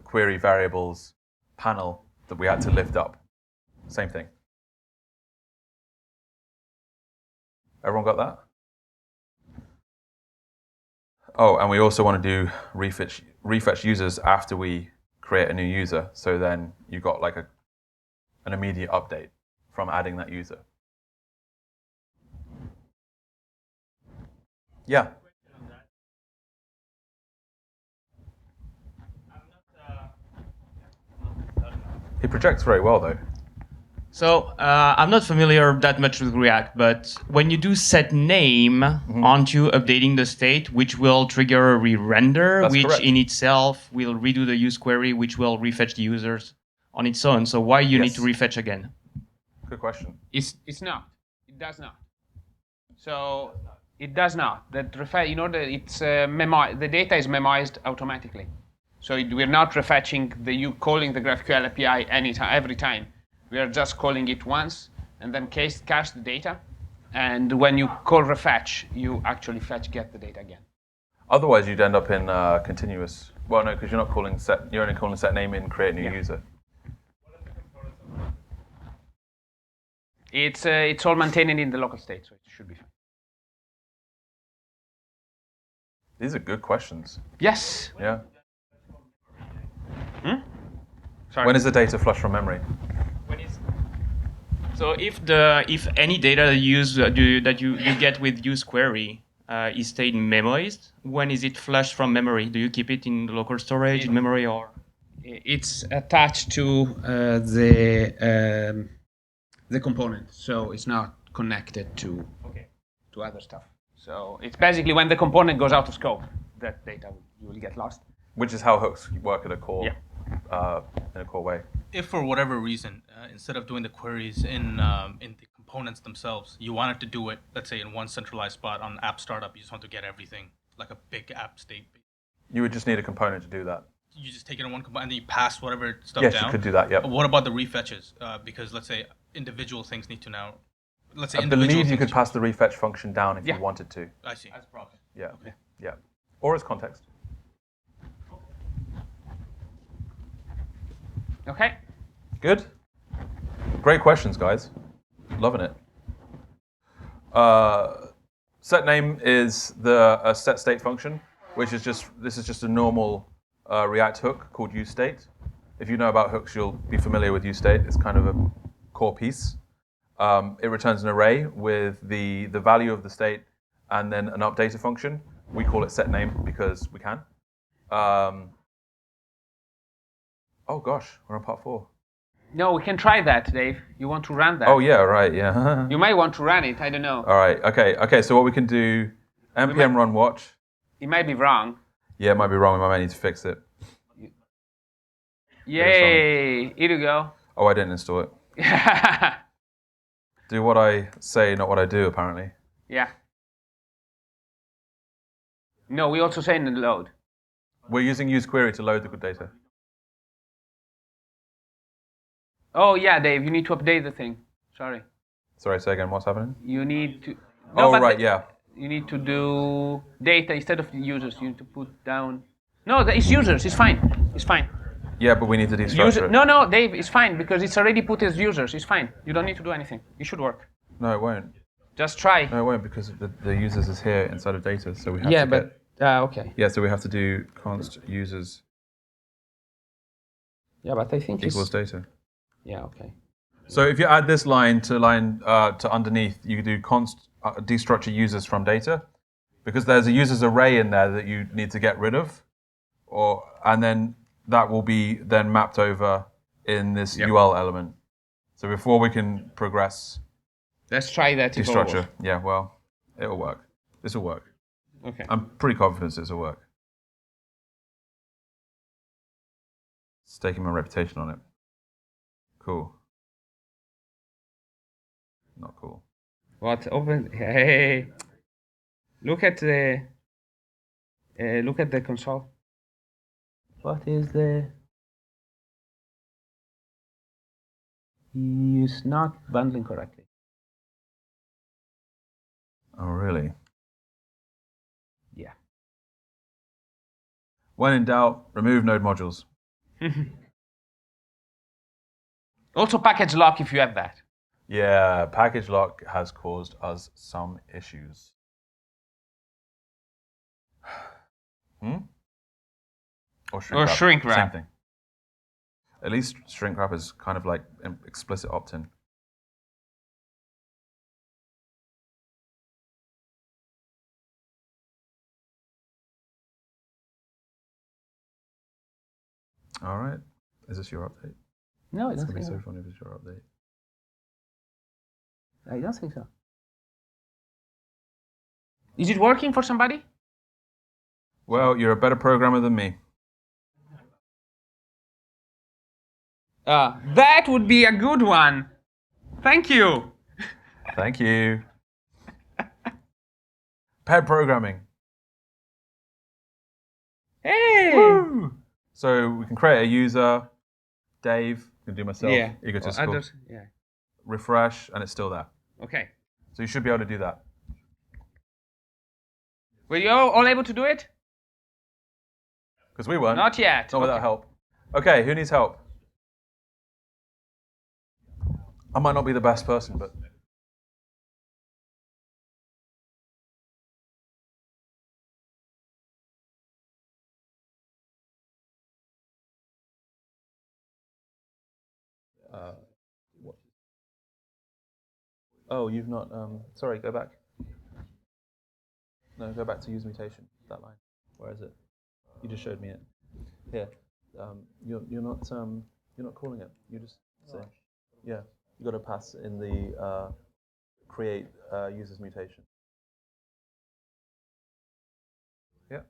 query variables panel that we had to lift up. Same thing. Everyone got that? Oh, and we also want to do refetch users after we create a new user. So then you got like an immediate update from adding that user. Yeah. It projects very well though. So I'm not familiar that much with React, but when you do set name, aren't you updating the state, which will trigger a re-render, That's which correct. in itself will redo the use query, which will refetch the users on its own? So why you need to refetch again? Good question. It's not. It does not. So it does not. That in order it's the data is memoized automatically. So we're not refetching calling the GraphQL API every time. We are just calling it once and then cache the data. And when you call refetch, you actually get the data again. Otherwise, you'd end up in continuous. Well, no, because you're not calling set. You're only calling set name in create new user. It's all maintained in the local state, so it should be fine. These are good questions. Yes. Yeah. Sorry. When is the data flushed from memory? So if any data that you get with use query is stayed memoized, when is it flushed from memory? Do you keep it in the local storage, in memory, or? It's attached to the component, so it's not connected to other stuff. So it's basically when the component goes out of scope, that data will get lost. Which is how hooks work at a core, in a core way. If for whatever reason, instead of doing the queries in the components themselves, you wanted to do it, let's say, in one centralized spot on app startup, you just want to get everything, like a big app state. You would just need a component to do that. You just take it in one component and then you pass whatever stuff Yes, down. you could do that, yep. But what about the refetches? Because let's say individual things need to now, let's say I believe you could pass the refetch function down if you wanted to. I see. As proxy. Yeah, yeah. Or as context. Okay. Good. Great questions, guys. Loving it. Set name is a set state function, which is this is just a normal React hook called useState. If you know about hooks, you'll be familiar with useState. It's kind of a core piece. It returns an array with the value of the state and then an updater function. We call it set name because we can. Oh gosh, we're on part 4. No, we can try that, Dave. You want to run that? Oh yeah, right, yeah. You might want to run it. I don't know. All right, okay. So what we can do, npm run watch. It might be wrong. Yeah, it might be wrong. We might need to fix it. Yay! Here you go. Oh, I didn't install it. Do what I say, not what I do, apparently. Yeah. No, we also say in the load. We're using useQuery to load the good data. Oh yeah, Dave, you need to update the thing. Sorry. Sorry, say again, what's happening? You need to... No, oh, right, yeah. You need to do data instead of users. You need to put down... No, it's users. It's fine. It's fine. Yeah, but we need to destructure it. No, Dave, it's fine because it's already put as users. It's fine. You don't need to do anything. It should work. No, it won't. Just try. No, it won't because the users is here inside of data, so we have to get... okay. Yeah, so we have to do const users Yeah, but I think equals data. Yeah, okay. So if you add this line to underneath, you do const destructure users from data, because there's a users array in there that you need to get rid of, and then that will be then mapped over in this UL element. So before we can progress, let's try that. Destructure. Yeah, well, it'll work. This will work. Okay. I'm pretty confident this will work. Staking my reputation on it. Cool. Not cool. What? Open. Hey. Look at the console. What is the? He's not bundling correctly. Oh, really? Yeah. When in doubt, remove node modules. Also package lock if you have that. Yeah, package lock has caused us some issues. Or shrink wrap. Same thing. At least shrink wrap is kind of like an explicit opt-in. All right. Is this your update? No, I It's don't gonna be think so so. funny if it's your update. I don't think so. Is it working for somebody? Well, you're a better programmer than me. That would be a good one. Thank you. Thank you. Pair programming. Hey. Woo! So we can create a user, Dave, I can do myself, Yeah. egotistical, Others. Yeah. refresh, and it's still there. Okay. So you should be able to do that. Were you all able to do it? Because we weren't. Not yet. Not without help. Okay, who needs help? I might not be the best person, but... What? Oh, you've not... sorry, go back. No, go back to use mutation, that line. Where is it? You just showed me it. Here. You're not calling it. You just say... Yeah, you got to pass in the create users mutation. Yeah.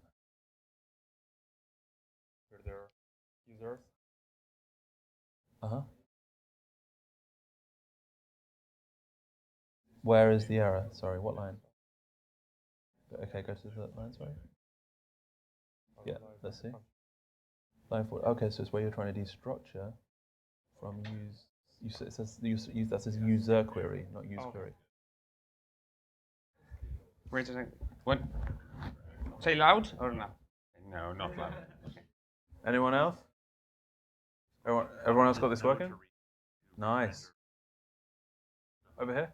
For their users. Uh-huh. Where is the error? Sorry, what line? Okay, go to the line, sorry. Yeah, let's see. Line 4. Okay, so it's where you're trying to destructure from use. It says that says user query, not use query. Wait a second. What? Say loud or no? No, not loud. Okay. Anyone else? Everyone else got this working? Nice. Over here?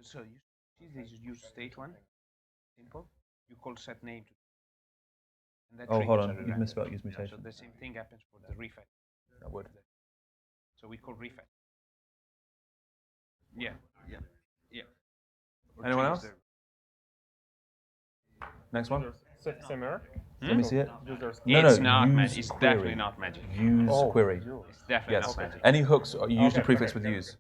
So you see this use state one. Simple. You call set name to. And that Oh, hold triggers on. a You've rerun. misspelled use So mutation. the same thing happens for the refetch. That would. So we call refetch. Yeah. Or Anyone triggers else? Next one. Same error? Let me see it. Users. It's not use magic. It's query. definitely not magic. Use query. It's definitely Yes. not magic. Any hooks use the Okay, prefix okay, with okay. use.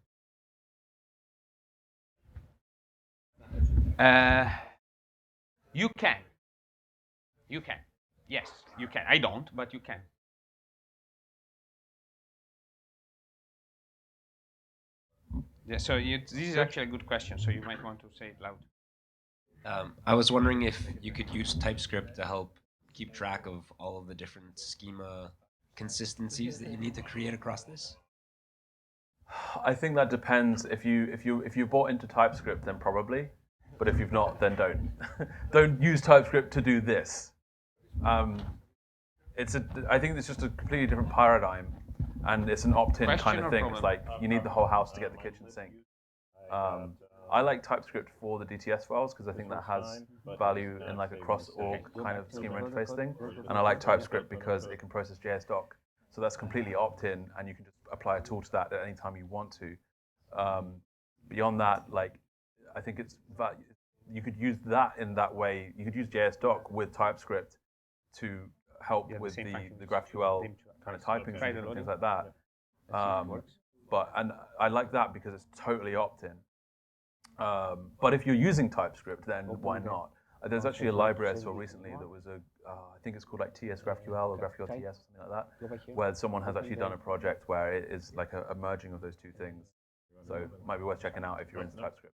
You can. You can. Yes, you can. I don't, but you can. Yeah, so this is actually a good question, so you might want to say it loud. I was wondering if you could use TypeScript to help keep track of all of the different schema consistencies that you need to create across this. I think that depends. If you bought into TypeScript, then probably. But if you've not, then don't. Don't use TypeScript to do this. I think it's just a completely different paradigm, and it's an opt-in Question kind of or thing. problem? It's like you need the whole house to get the kitchen sink. I like TypeScript for the DTS files because I think that has value in like a cross-org kind of schema interface thing, and I like TypeScript because it can process JSDoc. So that's completely opt-in, and you can just apply a tool to that at any time you want to. Beyond that, like I think you could use that in that way. You could use JSDoc with TypeScript to help with the GraphQL kind of typing and things like that. And I like that because it's totally opt-in. But if you're using TypeScript, then why not? There's actually a library I saw recently that was I think it's called like TS GraphQL or GraphQL.js or something like that, where someone has actually done a project where it is like a merging of those two things. So it might be worth checking out if you're into TypeScript.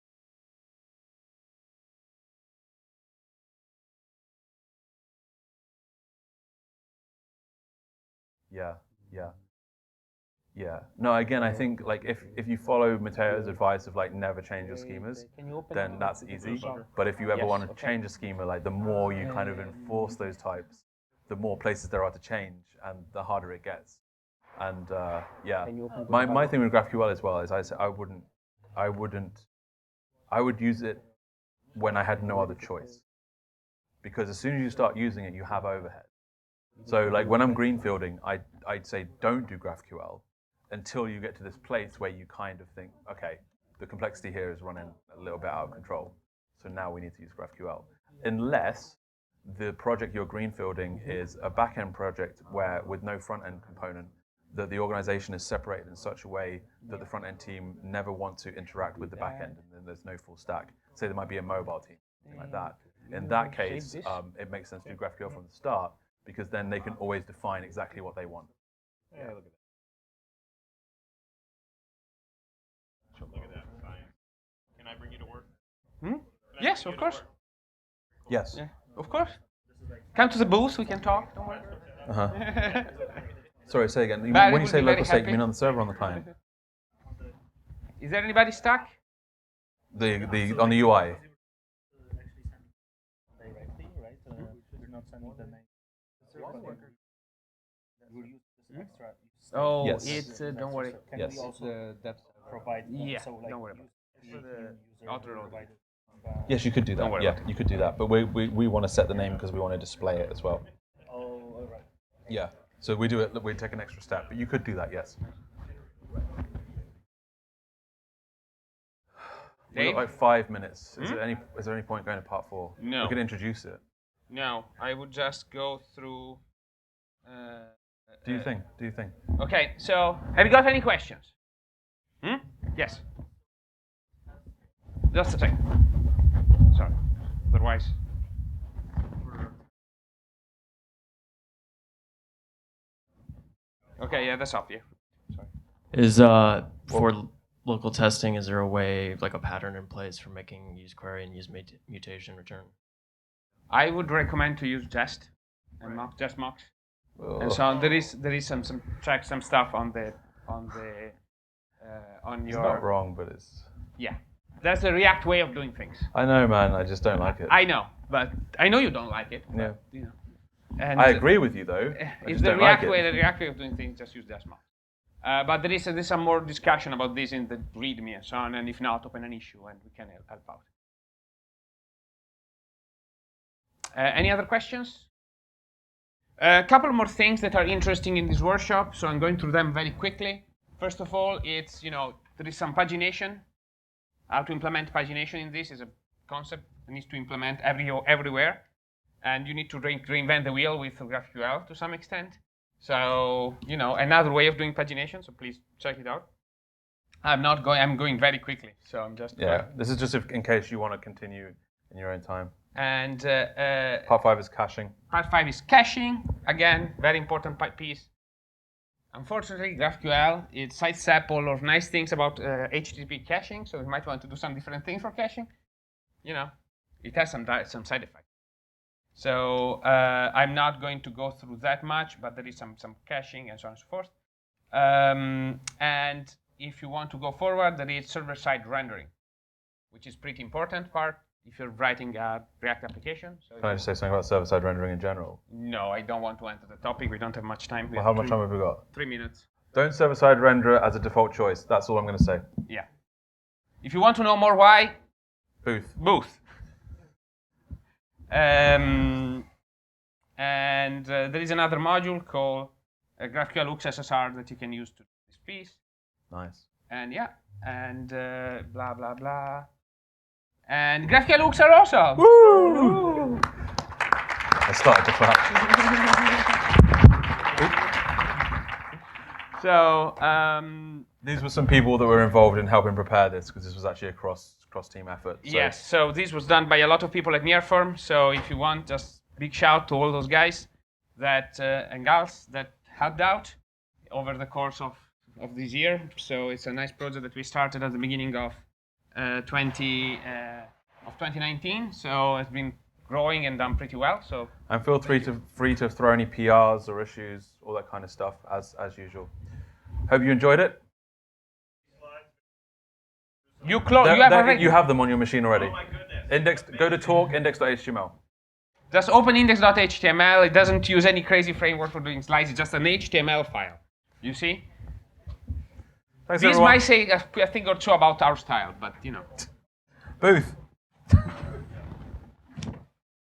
Yeah. No, again, I think like if you follow Mateo's advice of like never change your schemas, then that's easy. But if you ever want to change a schema, like the more you kind of enforce those types, the more places there are to change, and the harder it gets. And yeah, my thing with GraphQL as well is I would use it when I had no other choice, because as soon as you start using it, you have overhead. So like when I'm greenfielding, I'd say don't do GraphQL until you get to this place where you kind of think, okay, the complexity here is running a little bit out of control, so now we need to use GraphQL. Unless the project you're greenfielding is a back-end project where, with no front-end component, that the organization is separated in such a way that the front-end team never want to interact with the back-end, and then there's no full stack. Say there might be a mobile team, something like that. In that case, it makes sense to do GraphQL from the start, because then they can always define exactly what they want. Yeah, look at that. Look at that science. Can I bring you to work? Yes, of course. Yes. Yeah, of course. Come to the booth, we can talk. Don't worry. Uh-huh. Sorry, say again. Barry When you will say be very local state, you happy. mean on the server or on the client? Is there anybody stuck? The on the UI. Directly, right? You're not sending the name. We'll use this extra. Oh, Yes. it's don't worry. Can Yes. we also provide? Yeah, so like don't worry about user Auto-load. provided, Yes, you could do Don't that. worry Yeah, about it. you could do that. But we want to set the name because we want to display it as well. Oh, all right. Yeah. So we do it. We take an extra step, but you could do that. Yes. We've Dave? got like 5 minutes. Is there any point going to part 4? No. We could introduce it. No, I would just go through. Do you think? Okay, so have you got any questions? Yes. Just a second. Sorry. Otherwise. Okay, yeah, that's off you. Sorry. Is for local testing, is there a way, like a pattern in place for making use query and use mutation return? I would recommend to use jest and just mocks. And so there is some stuff on It's your. not wrong, but it's. Yeah, that's the React way of doing things. I know, man. I just don't like it. I know, but I know you don't like it. Yeah. But, you know. And I agree with you, though. I It's just the don't like React it. way. The React way of doing things. Just use Desmos. But there's some more discussion about this in the README and so on. And if not, open an issue and we can help out. Any other questions? A couple more things that are interesting in this workshop. So I'm going through them very quickly. First of all, it's there is some pagination. How to implement pagination in this is a concept that needs to implement everywhere. And you need to reinvent the wheel with GraphQL to some extent. So, another way of doing pagination, so please check it out. I'm going very quickly, so I'm just... Yeah, this is just in case you want to continue in your own time. And Part 5 is caching. part 5 is caching. Again, very important piece. Unfortunately, GraphQL, it sidesteps all of nice things about HTTP caching, so we might want to do some different things for caching. It has some side effects. So I'm not going to go through that much, but there is some caching and so on and so forth. And if you want to go forward, there is server-side rendering, which is pretty important part if you're writing a React application. So Can I just say something about server-side rendering in general? No, I don't want to enter the topic. We don't have much time. Well, how much time have we got? 3 minutes. Don't server-side render it as a default choice. That's all I'm going to say. Yeah. If you want to know more why, Booth. And there is another module called GraphQL-hooks SSR that you can use to do this piece. Nice. And yeah, and blah, blah, blah. And GraphQL-hooks are awesome. Woo! I started to clap. So These were some people that were involved in helping prepare this, because this was actually a cross-team effort. So. yes, so this was done by a lot of people at NearForm. So if you want, just big shout to all those guys that and gals that helped out over the course of this year. So it's a nice project that we started at the beginning of 2019. So it's been growing and done pretty well. So And feel free to throw any PRs or issues, all that kind of stuff, as usual. Hope you enjoyed it. you have already. You have them on your machine already. Oh my goodness. Go to talk index.html. Just open index.html. It doesn't use any crazy framework for doing slides. It's just an HTML file. You see? Thanks, This everyone. might say a thing or two about our style, but you know. Booth.